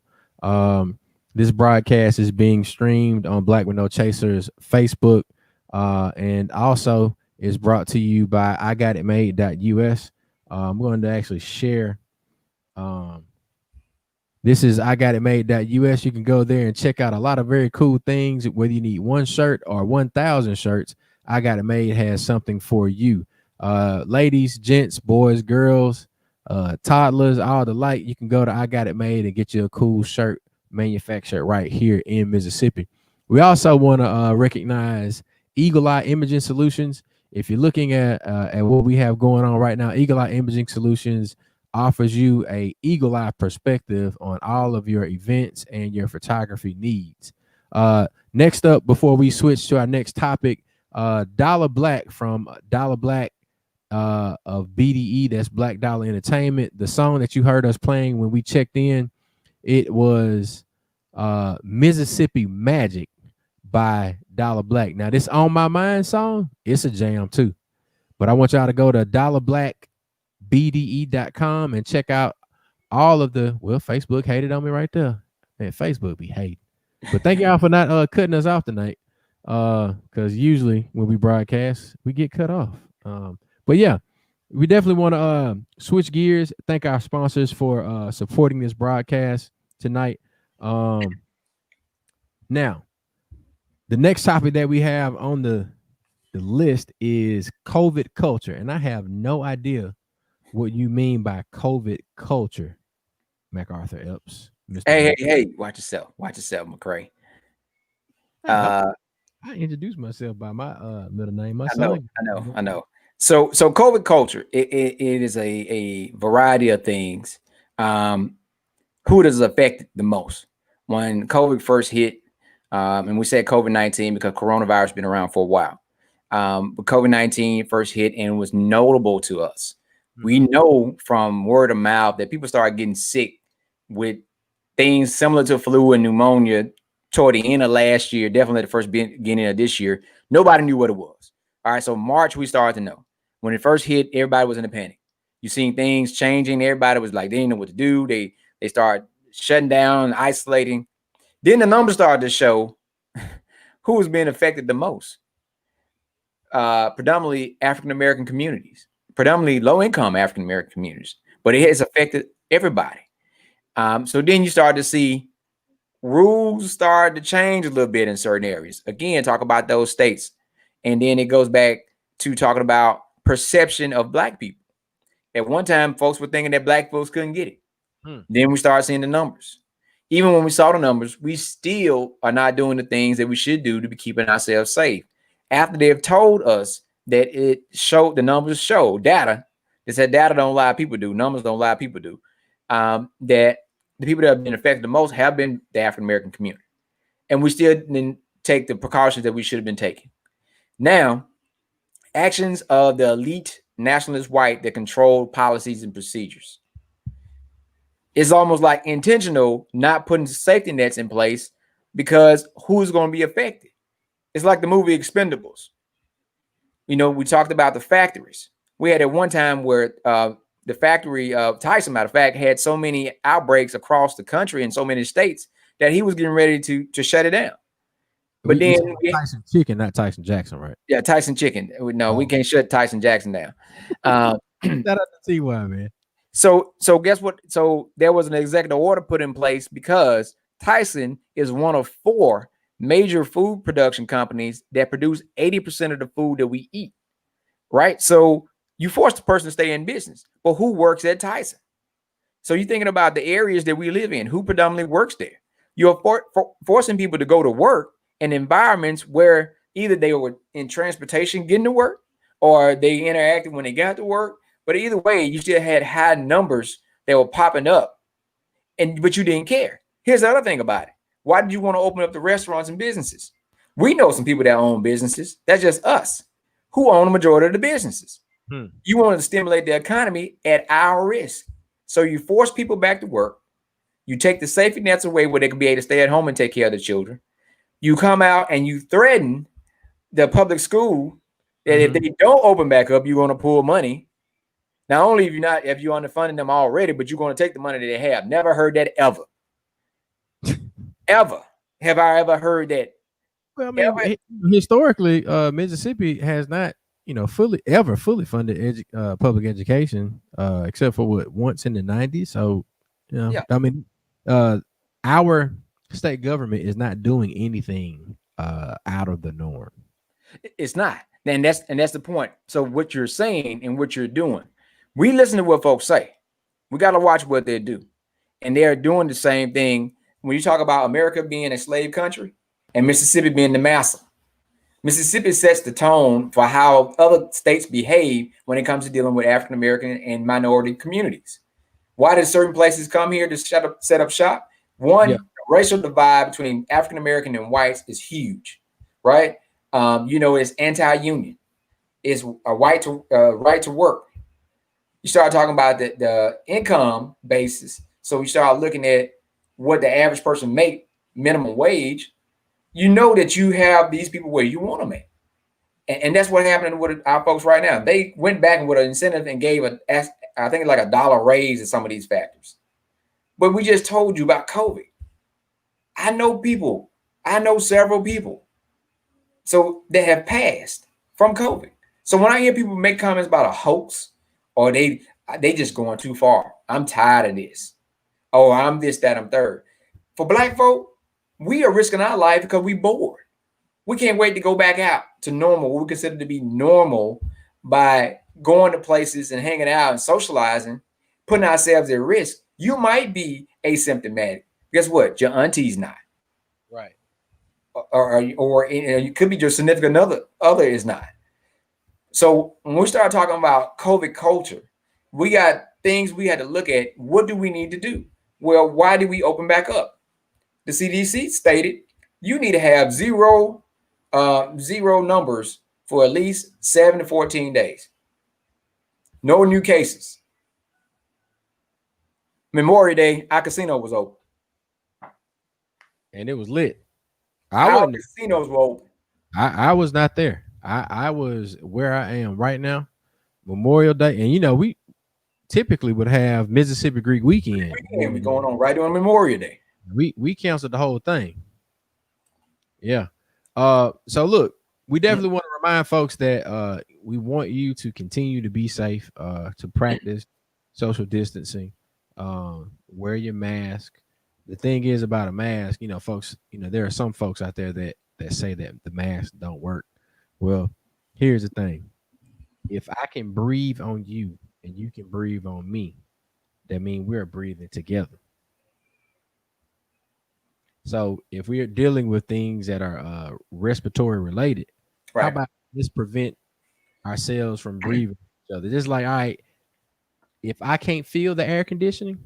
This broadcast is being streamed on Black with No Chasers Facebook, and also is brought to you by IGotItMade.us. I'm going to actually share. This is IGotItMade.us. You can go there and check out a lot of very cool things. Whether you need one shirt or 1,000 shirts, I Got It Made has something for you. Ladies, gents, boys, girls, toddlers, all the like. You can go to I Got It Made and get you a cool shirt manufactured right here in Mississippi. We also want to recognize Eagle Eye Imaging Solutions. If you're looking at what we have going on right now, Eagle Eye Imaging Solutions offers you a eagle eye perspective on all of your events and your photography needs. Next up, before we switch to our next topic, Dollar Black from Dollar Black of BDE, that's Black Dollar Entertainment. The song that you heard us playing when we checked in, it was Mississippi Magic by Dollar Black. Now, this On My Mind song, it's a jam too. But I want y'all to go to dollarblackbde.com and check out all of the, well, Facebook hated on me right there. Man, Facebook be hating. But thank y'all for not cutting us off tonight. Because usually when we broadcast, we get cut off. But yeah, we definitely want to switch gears. Thank our sponsors for supporting this broadcast tonight. Now, the next topic that we have on the list is COVID culture. And I have no idea what you mean by COVID culture, MacArthur Epps. Mr. Hey, watch yourself, McCray. I introduced myself by my middle name. I know. So COVID culture, it is a variety of things. Who does it affect the most? When COVID first hit, and we said COVID-19 because coronavirus has been around for a while. But COVID-19 first hit and was notable to us. We know from word of mouth that people started getting sick with things similar to flu and pneumonia toward the end of last year, definitely the first beginning of this year. Nobody knew what it was. All right, so March, we started to know. When it first hit, everybody was in a panic. You seen things changing. Everybody was like, they didn't know what to do. They started shutting down, isolating. Then the numbers started to show who was being affected the most. Predominantly African-American communities, predominantly low-income African-American communities, but it has affected everybody. So then you start to see rules start to change a little bit in certain areas. Again, talk about those states. And then it goes back to talking about perception of Black people. At one time, folks were thinking that Black folks couldn't get it. Then we started seeing the numbers. Even when we saw the numbers, we still are not doing the things that we should do to be keeping ourselves safe. After they've told us that it showed, the numbers show data. They said data don't lie, people do. Numbers don't lie, people do. That the people that have been affected the most have been the African-American community. And we still didn't take the precautions that we should have been taking. Now, actions of the elite nationalist white that control policies and procedures. It's almost like intentional, not putting safety nets in place because who's going to be affected? It's like the movie Expendables. You know, we talked about the factories. We had at one time where the factory of Tyson, matter of fact, had so many outbreaks across the country in so many states that he was getting ready to shut it down. But then Tyson Chicken, not Tyson Jackson, right? Yeah, Tyson Chicken. No, we can't shut Tyson Jackson down. Shout out to TY, man. So guess what? So there was an executive order put in place because Tyson is one of 4 major food production companies that produce 80% of the food that we eat, right? So you force the person to stay in business. But who works at Tyson? So you're thinking about the areas that we live in, who predominantly works there. You're forcing people to go to work in environments where either they were in transportation getting to work or they interacted when they got to work. But either way, you still had high numbers that were popping up, but you didn't care. Here's the other thing about it. Why did you want to open up the restaurants and businesses? We know some people that own businesses. That's just us who own the majority of the businesses. You wanted to stimulate the economy at our risk. So you force people back to work. You take the safety nets away where they can be able to stay at home and take care of the children. You come out and you threaten the public school that if they don't open back up, you're going to pull money. Not only if you're underfunding them already, but you're going to take the money that they have. Never heard that ever. Ever. Have I ever heard that? Well, I mean, historically, Mississippi has not, fully funded public education, except for once in the 90s. So, I mean, our state government is not doing anything out of the norm. It's not. And that's the point. So what you're saying and what you're doing, we listen to what folks say. We got to watch what they do. And they're doing the same thing. When you talk about America being a slave country and Mississippi being the master, Mississippi sets the tone for how other states behave when it comes to dealing with African American and minority communities. Why did certain places come here to set up shop? One, the racial divide between African American and whites is huge, right? It's anti-union. It's a right to work. You start talking about the income basis. So you start looking at what the average person make, minimum wage. You know that you have these people where you want them at. And that's what happened with our folks right now. They went back with an incentive and gave I think like $1 raise in some of these factors. But we just told you about COVID. I know several people. So they have passed from COVID. So when I hear people make comments about a hoax or they just going too far, I'm tired of this. Oh, I'm this, that, I'm third. For Black folk, we are risking our life because we bored. We can't wait to go back out to normal, what we consider to be normal, by going to places and hanging out and socializing, putting ourselves at risk. You might be asymptomatic. Guess what? Your auntie's not. Right. Or it could be your significant other is not. So when we start talking about COVID culture, we got things we had to look at. What do we need to do? Well, why did we open back up? The CDC stated you need to have zero numbers for at least 7 to 14 days. No new cases. Memorial Day, our casino was open. And it was lit. Our casinos were open. I was not there. I was where I am right now, Memorial Day. And, we typically would have Mississippi Greek Weekend. We're going on right on Memorial Day. We canceled the whole thing. Yeah. So look, we definitely want to remind folks that we want you to continue to be safe, to practice social distancing, wear your mask. The thing is about a mask, folks, there are some folks out there that say that the mask don't work. Well, here's the thing. If I can breathe on you and you can breathe on me, that means we're breathing together. So if we're dealing with things that are respiratory related, how about let's prevent ourselves from breathing each other? Just like, all right, if I can't feel the air conditioning,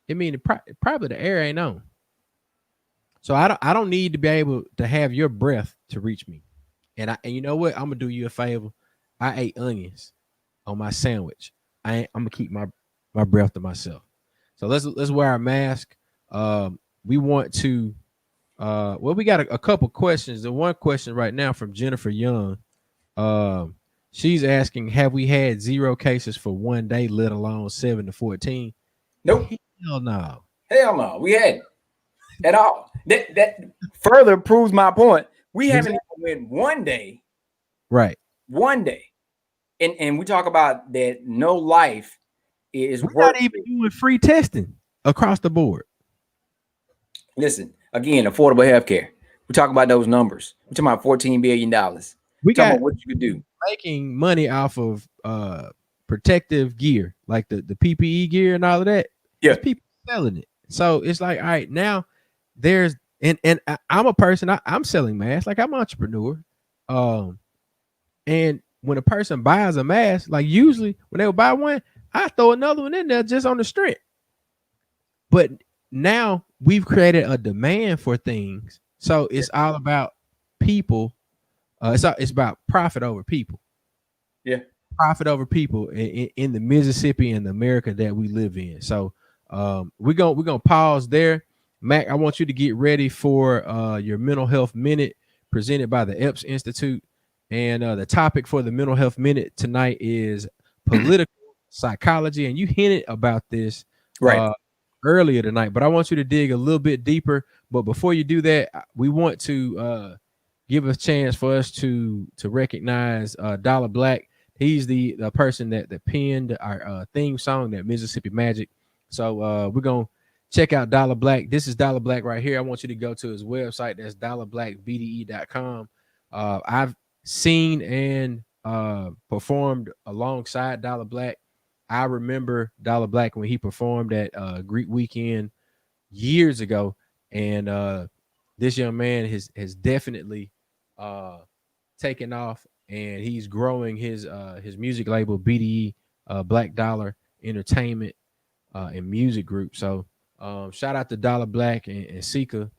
it means probably the air ain't on. So I don't need to be able to have your breath to reach me. And you know what? I'm gonna do you a favor. I ate onions on my sandwich. I'm gonna keep my breath to myself. So let's wear our mask. We want to. We got a couple questions. The one question right now from Jennifer Young. She's asking, have we had 0 cases for one day, let alone 7 to 14? Nope. Hell no. Hell no. We hadn't at all. That further proves my point. We haven't even went one day. Right. One day. And we talk about that no life is We're not even doing free testing across the board. Listen, again, affordable health care. We talk about those numbers. We're talking about $14 billion. We got about what you could do. Making money off of protective gear, like the PPE gear and all of that. Yeah. There's people selling it. So it's like, all right, now there's and I'm a person, I'm selling masks, like I'm an entrepreneur. And when a person buys a mask, like usually when they would buy one, I throw another one in there just on the strength. But now we've created a demand for things. So it's all about people. It's about profit over people. Yeah. Profit over people in the Mississippi and the America that we live in. So we're gonna pause there. Mac, I want you to get ready for your mental health minute presented by the Epps Institute. And the topic for the mental health minute tonight is political psychology. And you hinted about this Right. earlier tonight, but I want you to dig a little bit deeper. But before you do that, we want to give a chance for us to recognize Dollar Black. He's the person that penned our theme song, that Mississippi Magic. So we're gonna check out Dollar Black. This is Dollar Black right here. I want you to go to his website. That's dollarblackbde.com. I've seen and performed alongside Dollar Black. I remember Dollar Black when he performed at Greek Weekend years ago, and this young man has definitely taken off, and he's growing his music label, BDE, Black Dollar Entertainment and Music Group. So shout out to Dollar Black and Sika,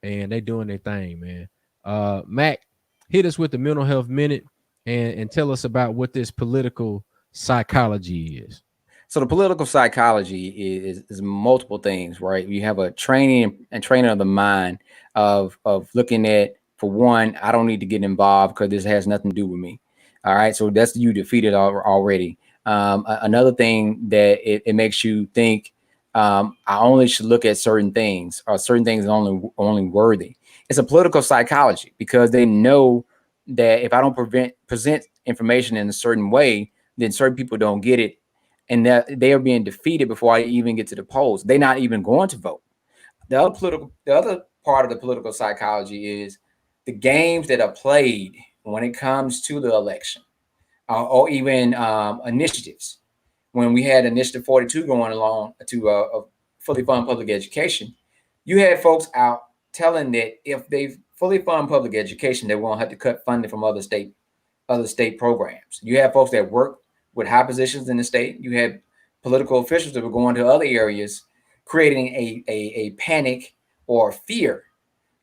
and they doing their thing, man. Mac, hit us with the mental health minute and tell us about what this political psychology is. So the political psychology is multiple things, right? You have a training of the mind of looking at, for one, I don't need to get involved because this has nothing to do with me. All right, so that's you defeated already. Another thing that it makes you think, I only should look at certain things, or certain things are only worthy. It's a political psychology because they know that if I don't present information in a certain way, then certain people don't get it, and that they are being defeated before I even get to the polls. They're not even going to vote. The other part of the political psychology is the games that are played when it comes to the election, or even initiatives. When we had Initiative 42 going along to fully fund public education, you had folks out telling that if they fully fund public education, they won't have to cut funding from other state programs. You have folks that work with high positions in the state. You had political officials that were going to other areas, creating a panic or fear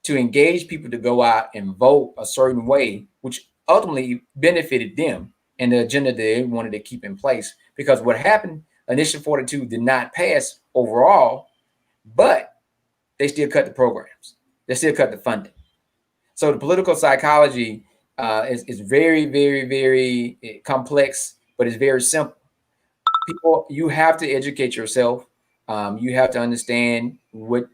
to engage people to go out and vote a certain way, which ultimately benefited them and the agenda that they wanted to keep in place. Because what happened, Initiative 42 did not pass overall, but they still cut the programs. They still cut the funding. So the political psychology is very, very, very complex, but it's very simple. People, you have to educate yourself. You have to understand what's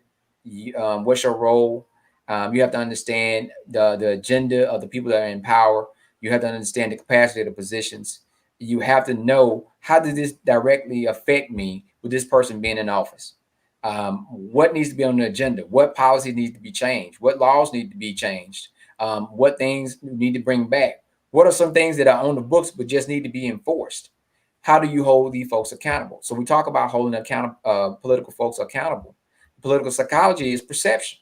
your role. You have to understand the agenda of the people that are in power. You have to understand the capacity of the positions. You have to know, how does this directly affect me with this person being in office? What needs to be on the agenda? What policy needs to be changed? What laws need to be changed? What things need to bring back? What are some things that are on the books but just need to be enforced? How do you hold these folks accountable? So we talk about holding political folks accountable. Political psychology is perception.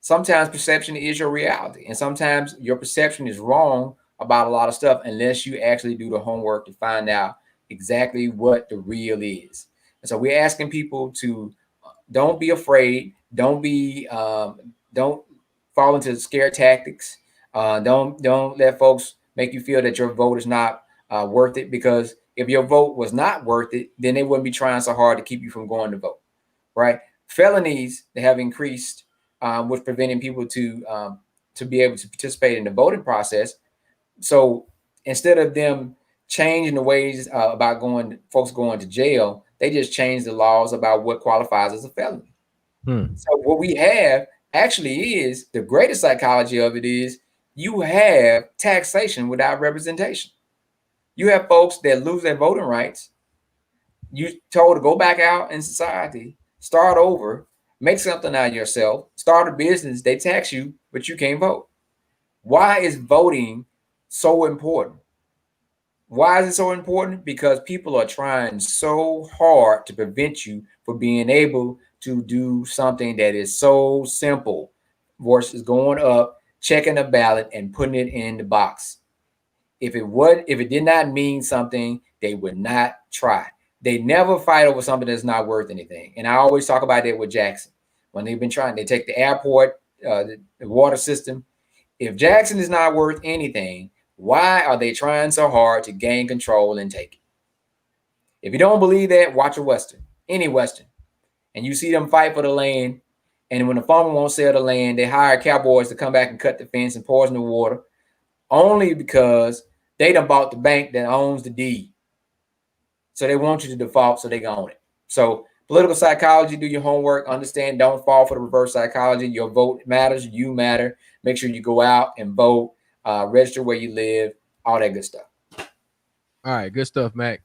Sometimes perception is your reality, and sometimes your perception is wrong about a lot of stuff unless you actually do the homework to find out exactly what the real is. And so we're asking people to don't be afraid, don't fall into scare tactics. Don't let folks make you feel that your vote is not worth it, because if your vote was not worth it, then they wouldn't be trying so hard to keep you from going to vote, right? Felonies that have increased, which preventing people to be able to participate in the voting process. So instead of them changing the ways about folks going to jail, they just changed the laws about what qualifies as a felony. So what we have actually is, the greatest psychology of it is, you have taxation without representation. You have folks that lose their voting rights. You told to go back out in society, start over, make something out of yourself, start a business. They tax you, but you can't vote. Why is voting so important? Why is it so important? Because people are trying so hard to prevent you from being able to do something that is so simple versus going up, checking a ballot and putting it in the box. If it did not mean something, they would not try. They never fight over something that's not worth anything. And I always talk about that with Jackson. when they've been trying. They take the airport, the water system. If Jackson is not worth anything, why are they trying so hard to gain control and take it? If you don't believe that, watch a Western, any Western, and you see them fight for the land. And when the farmer won't sell the land, they hire cowboys to come back and cut the fence and poison the water, only because they done bought the bank that owns the deed. So they want you to default so they can own it. So political psychology, do your homework, understand, don't fall for the reverse psychology. Your vote matters, you matter. Make sure you go out and vote, register where you live, all that good stuff. All right, good stuff, Mac.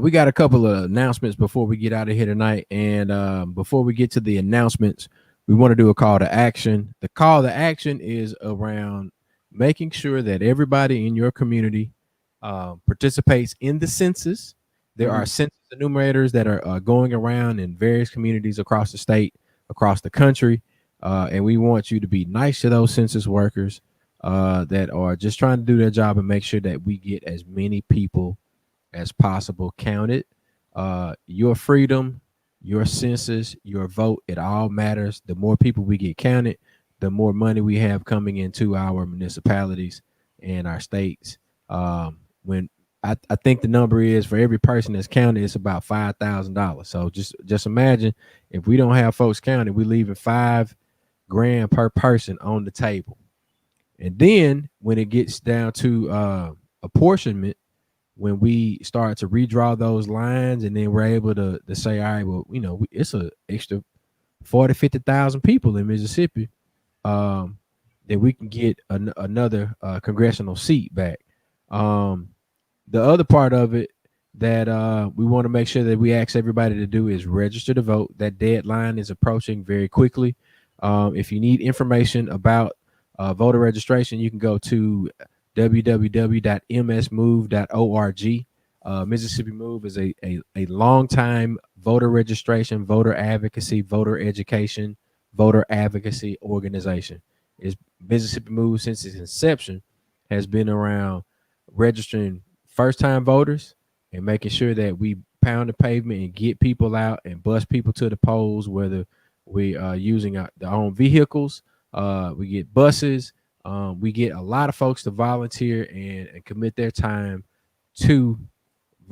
We got a couple of announcements before we get out of here tonight. And before we get to the announcements, we want to do a call to action. The call to action is around making sure that everybody in your community participates in the census. There are census enumerators that are going around in various communities across the state, across the country. And we want you to be nice to those census workers that are just trying to do their job and make sure that we get as many people as possible counted. Your freedom, your census, your vote, it all matters. The more people we get counted, the more money we have coming into our municipalities and our states. When I think the number is, for every person that's counted, it's about $5,000. So just imagine if we don't have folks counted, we're leaving $5,000 per person on the table. And then when it gets down to apportionment, when we start to redraw those lines, and then we're able to say, all right, well, it's an extra 40, 50,000 people in Mississippi, then we can get another congressional seat back. The other part of it that we want to make sure that we ask everybody to do is register to vote. That deadline is approaching very quickly. If you need information about voter registration, you can go to www.msmove.org. Mississippi Move is a longtime voter registration, voter advocacy, voter education, voter advocacy organization. Mississippi Move, since its inception, has been around registering first-time voters and making sure that we pound the pavement and get people out and bus people to the polls, whether we are using their own vehicles, we get buses, we get a lot of folks to volunteer and commit their time to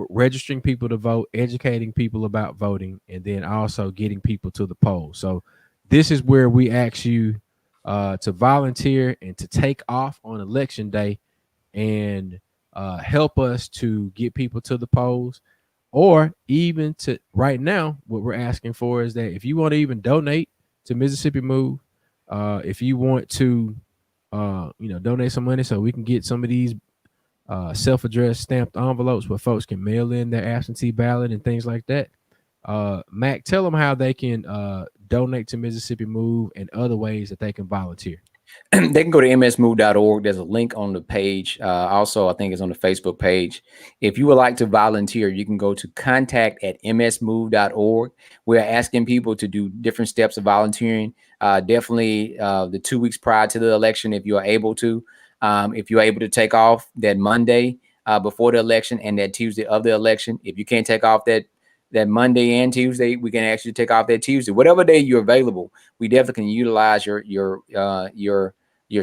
registering people to vote, educating people about voting, and then also getting people to the polls. So this is where we ask you to volunteer and to take off on election day and help us to get people to the polls. Or even to right now, what we're asking for is that if you want to even donate to Mississippi Move, if you want to donate some money so we can get some of these self-addressed stamped envelopes where folks can mail in their absentee ballot and things like that. Mac, tell them how they can donate to Mississippi Move and other ways that they can volunteer. They can go to msmove.org. There's a link on the page. Also, I think it's on the Facebook page. If you would like to volunteer, you can go to contact@msmove.org. We're asking people to do different steps of volunteering. Definitely the 2 weeks prior to the election, if you are able to. If you're able to take off that Monday before the election and that Tuesday of the election. If you can't take off that Monday and Tuesday, we can actually take off that Tuesday. Whatever day you're available, we definitely can utilize your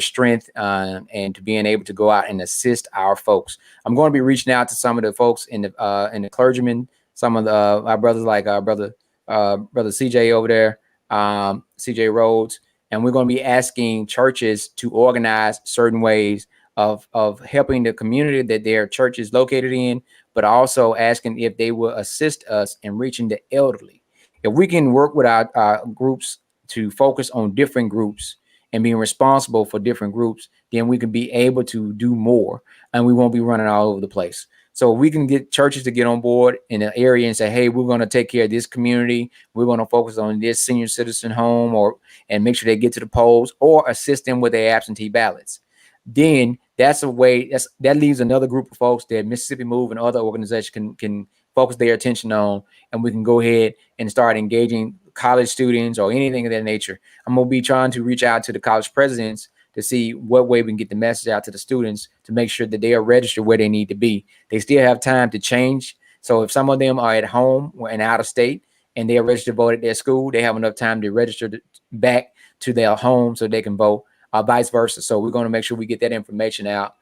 strength and to being able to go out and assist our folks. I'm going to be reaching out to some of the folks in the clergymen, some of our brothers, like our brother CJ over there, CJ Rhodes, and we're going to be asking churches to organize certain ways of helping the community that their church is located in, but also asking if they will assist us in reaching the elderly. If we can work with our groups to focus on different groups and being responsible for different groups, then we can be able to do more and we won't be running all over the place. So we can get churches to get on board in an area and say, hey, we're going to take care of this community. We're going to focus on this senior citizen home and make sure they get to the polls or assist them with their absentee ballots. Then that's a way that leaves another group of folks that Mississippi Move and other organizations can focus their attention on, and we can go ahead and start engaging college students or anything of that nature. I'm going to be trying to reach out to the college presidents to see what way we can get the message out to the students to make sure that they are registered where they need to be. They still have time to change. So if some of them are at home and out of state and they are registered to vote at their school, they have enough time to register back to their home so they can vote, vice versa. So we're going to make sure we get that information out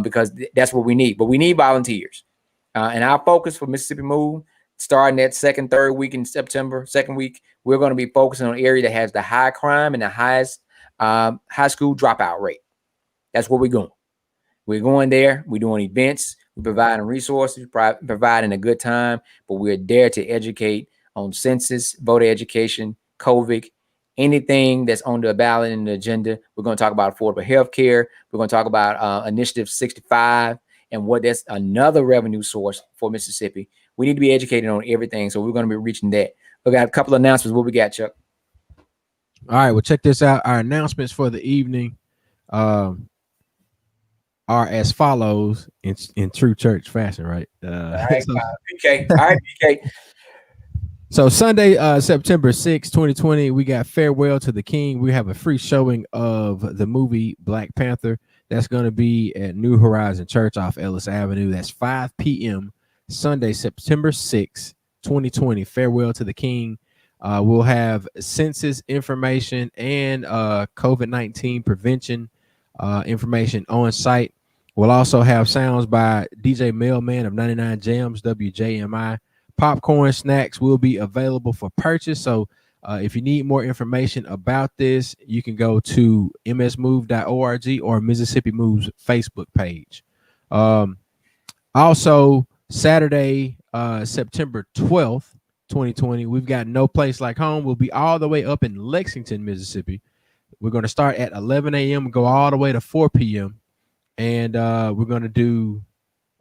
because that's what we need. But we need volunteers. And our focus for Mississippi Move, starting that third week in September, second week, we're going to be focusing on an area that has the high crime and the highest high school dropout rate. That's where we're going. We're going there. We're doing events. We're providing resources, providing a good time, but we're there to educate on census, voter education, COVID, anything that's on the ballot and the agenda. We're going to talk about affordable health care. We're going to talk about Initiative 65 and what that's another revenue source for Mississippi. We need to be educated on everything, so we're going to be reaching that. We got a couple of announcements. What we got, Chuck? All right, well, check this out. Our announcements for the evening are as follows in true church fashion, right? All right, PK. All right, PK. So Sunday, September 6, 2020, we got Farewell to the King. We have a free showing of the movie Black Panther. That's going to be at New Horizon Church off Ellis Avenue. That's 5 p.m. Sunday, September 6, 2020. Farewell to the King. We'll have census information and COVID-19 prevention information on site. We'll also have sounds by DJ Mailman of 99 Jams, WJMI. Popcorn snacks will be available for purchase. So if you need more information about this, you can go to msmove.org or Mississippi Move's Facebook page. Also, Saturday, September 12th, 2020, we've got No Place Like Home. We'll be all the way up in Lexington, Mississippi. We're going to start at 11 a.m. and go all the way to 4 p.m. And we're going to do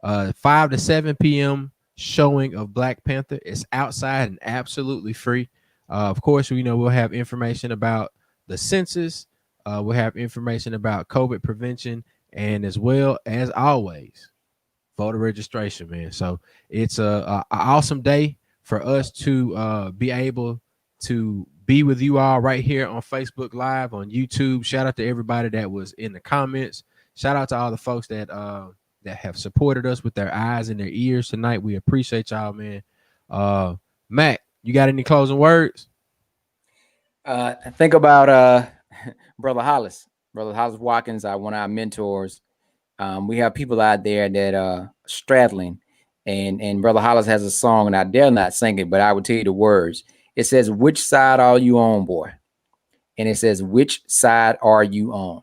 5 to 7 p.m. showing of Black Panther. It's outside and absolutely free. Of course, we'll have information about the census. We'll have information about COVID prevention, and as well as always, voter registration, man. So it's a awesome day for us to be able to be with you all right here on Facebook Live, on YouTube. Shout out to everybody that was in the comments. Shout out to all the folks that have supported us with their eyes and their ears tonight. We appreciate y'all, man. Mac, you got any closing words? Think about Brother Hollis Watkins, one of our mentors. We have people out there that are straddling, and Brother Hollis has a song, and I dare not sing it, but I will tell you the words. It says, "Which side are you on, boy?" And it says, "Which side are you on?"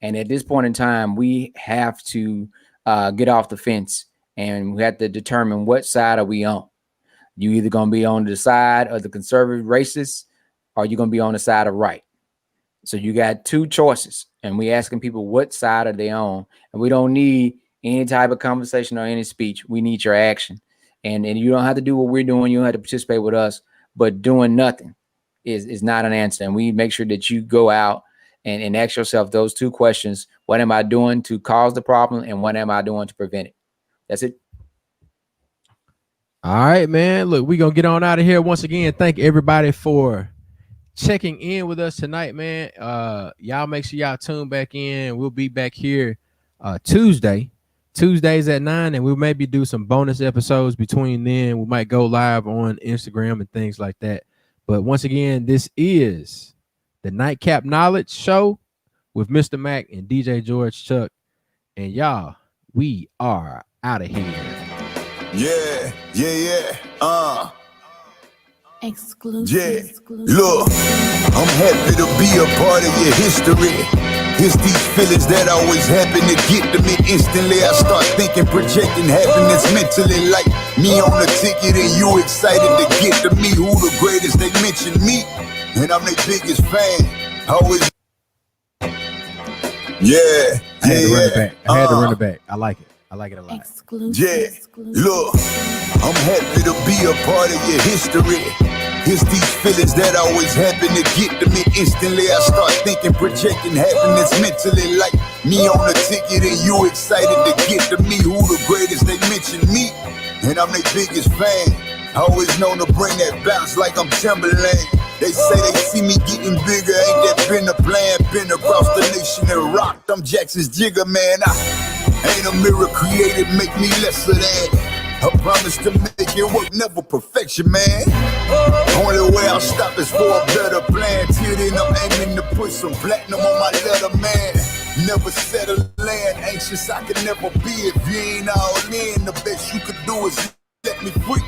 And at this point in time, we have to get off the fence, and we have to determine what side are we on. You either going to be on the side of the conservative racists, or you're going to be on the side of right. So you got two choices, and we asking people what side are they on, and we don't need any type of conversation or any speech. We need your action, and you don't have to do what we're doing. You don't have to participate with us, but doing nothing is not an answer. And we make sure that you go out and ask yourself those two questions. What am I doing to cause the problem, and what am I doing to prevent it? That's it. All right, man. Look, we're going to get on out of here. Once again, thank everybody for checking in with us tonight, man. Y'all make sure y'all tune back in. We'll be back here Tuesdays at 9, and we'll maybe do some bonus episodes between then. We might go live on Instagram and things like that. But once again, this is the Nightcap Knowledge Show with Mr. Mac and DJ George Chuck. And y'all, we are out of here. Yeah. Exclusive. Yeah. Look, I'm happy to be a part of your history. It's these feelings that always happen to get to me instantly. I start thinking, projecting happiness mentally, like me on the ticket and you excited to get to me. Who the greatest? They mention me, and I'm their biggest fan. Always. Yeah. I had to run it back. I like it. I like it a lot. Exclusive. Yeah, look, I'm happy to be a part of your history. It's these feelings that always happen to get to me instantly. I start thinking, projecting happiness mentally, like me on the ticket and you excited to get to me. Who the greatest? They mention me, and I'm their biggest fan. Always known to bring that bounce like I'm Timberland. They say they see me getting bigger, ain't that been the plan? Been across the nation and rocked, I'm Jackson's Jigger, man. I ain't a mirror created, make me less of that. I promise to make it work, never perfection, man. Only way I'll stop is for a better plan. Till then, I'm aiming to put some platinum on my letter, man. Never settle land, anxious I could never be. If you ain't all in, the best you could do is let me free.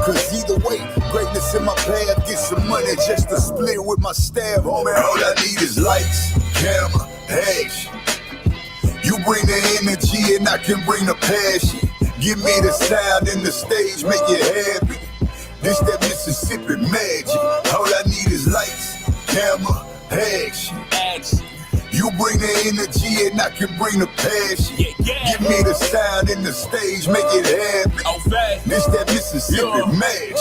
Cause either way, greatness in my path. Get some money just to split with my staff. Homie, all I need is lights, camera, action. You bring the energy and I can bring the passion. Give me the sound and the stage, make it happy. This that Mississippi magic. All I need is lights, camera, action. You bring the energy and I can bring the passion. Give me the sound and the stage, make it happy. This that Mississippi magic.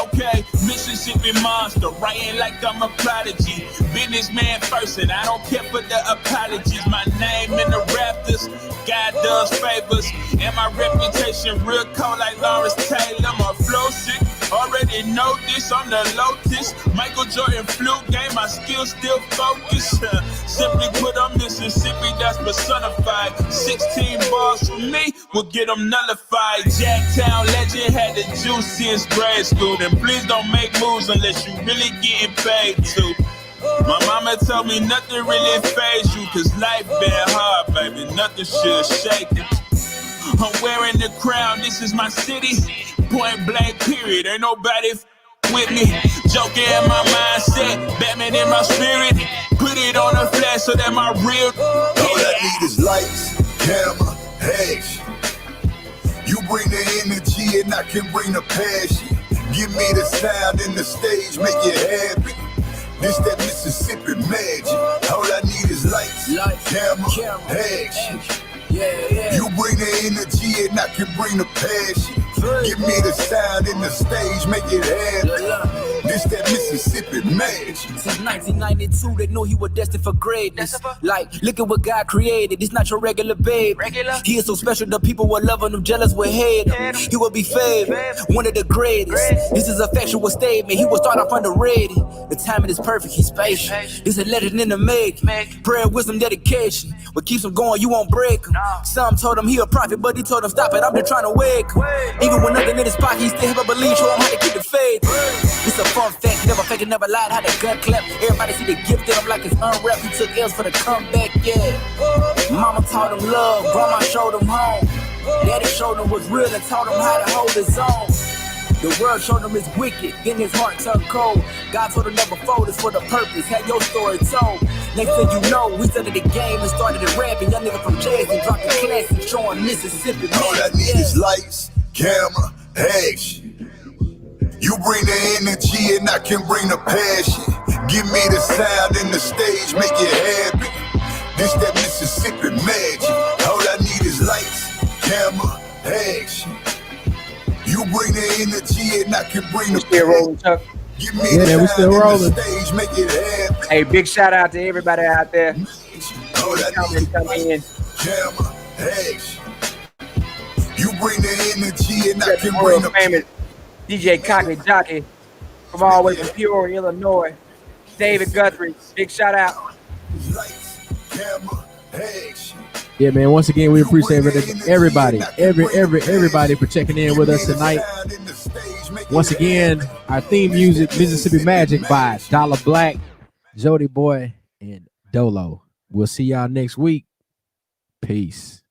Okay, Mississippi monster, writing like I'm a prodigy. Businessman first, and I don't care for the apologies. My name in the rafters, God does favors, and my reputation real cold like Lawrence Taylor. My flow sick, already know this. I'm the Lotus, Michael Jordan flu game. My skills still focus. Simply put, I'm Mississippi, that's personified. 16 bars from me will get them nullified. Jacktown legend had the juice since grade school. And please don't make moves unless you really getting paid to. My mama told me nothing really fazed you, cause life been hard, baby, nothing should shake it. I'm wearing the crown, this is my city. Point blank period, ain't nobody with me. Joking in my mindset, Batman in my spirit. Put it on a flash so that my real. All I need is lights, camera, action. You bring the energy and I can bring the passion. Give me the sound and the stage, make it happy. This that Mississippi magic. All I need is lights, camera, action. You bring the energy and I can bring the passion. Give me the sound and the stage, make it happen. This that Mississippi magic. Since 1992, they knew he was destined for greatness. Like, look at what God created. He's not your regular babe. He is so special, the people were loving him, jealous would hate him. He will be favored, one of the greatest. This is a factual statement. He will start off underrated. The timing is perfect, he's patient. This is a legend in the making. Prayer, wisdom, dedication. What keeps him going, you won't break him. Some told him he a prophet, but he told him stop it, I'm just trying to wake him. Even when nothing in his pocket, he still have a belief, show him how to keep the faith. It's a fun fact, never fake it, never lied, how the gun clap. Everybody see the gift in him like it's unwrapped. He took L's for the comeback, yeah. Mama taught him love, grandma showed him home. Daddy showed him what's real and taught him how to hold his own. The world showed him it's wicked, then his heart turned cold. God told him never fold, it's for the purpose, had your story told. Next thing you know, we started the game and started the rapping. Young nigga from Jersey dropped the classic, showing Mississippi. All I need is lights, camera, action. You bring the energy and I can bring the passion. Give me the sound and the stage, make it happen. This that Mississippi magic. All I need is lights, camera, action. You bring the energy and I can bring the passion. Give me the sound and the stage, make it happen. Hey, big shout out to everybody out there. All I need is camera, action. You bring the energy and I can bring the famous DJ Cockney Jockey from all the way from Peoria, Illinois. David Guthrie, big shout out. Yeah, man. Once again, we appreciate everybody for checking in with us tonight. Once again, our theme music, Mississippi Magic by Dollar Black, Jody Boy, and Dolo. We'll see y'all next week. Peace.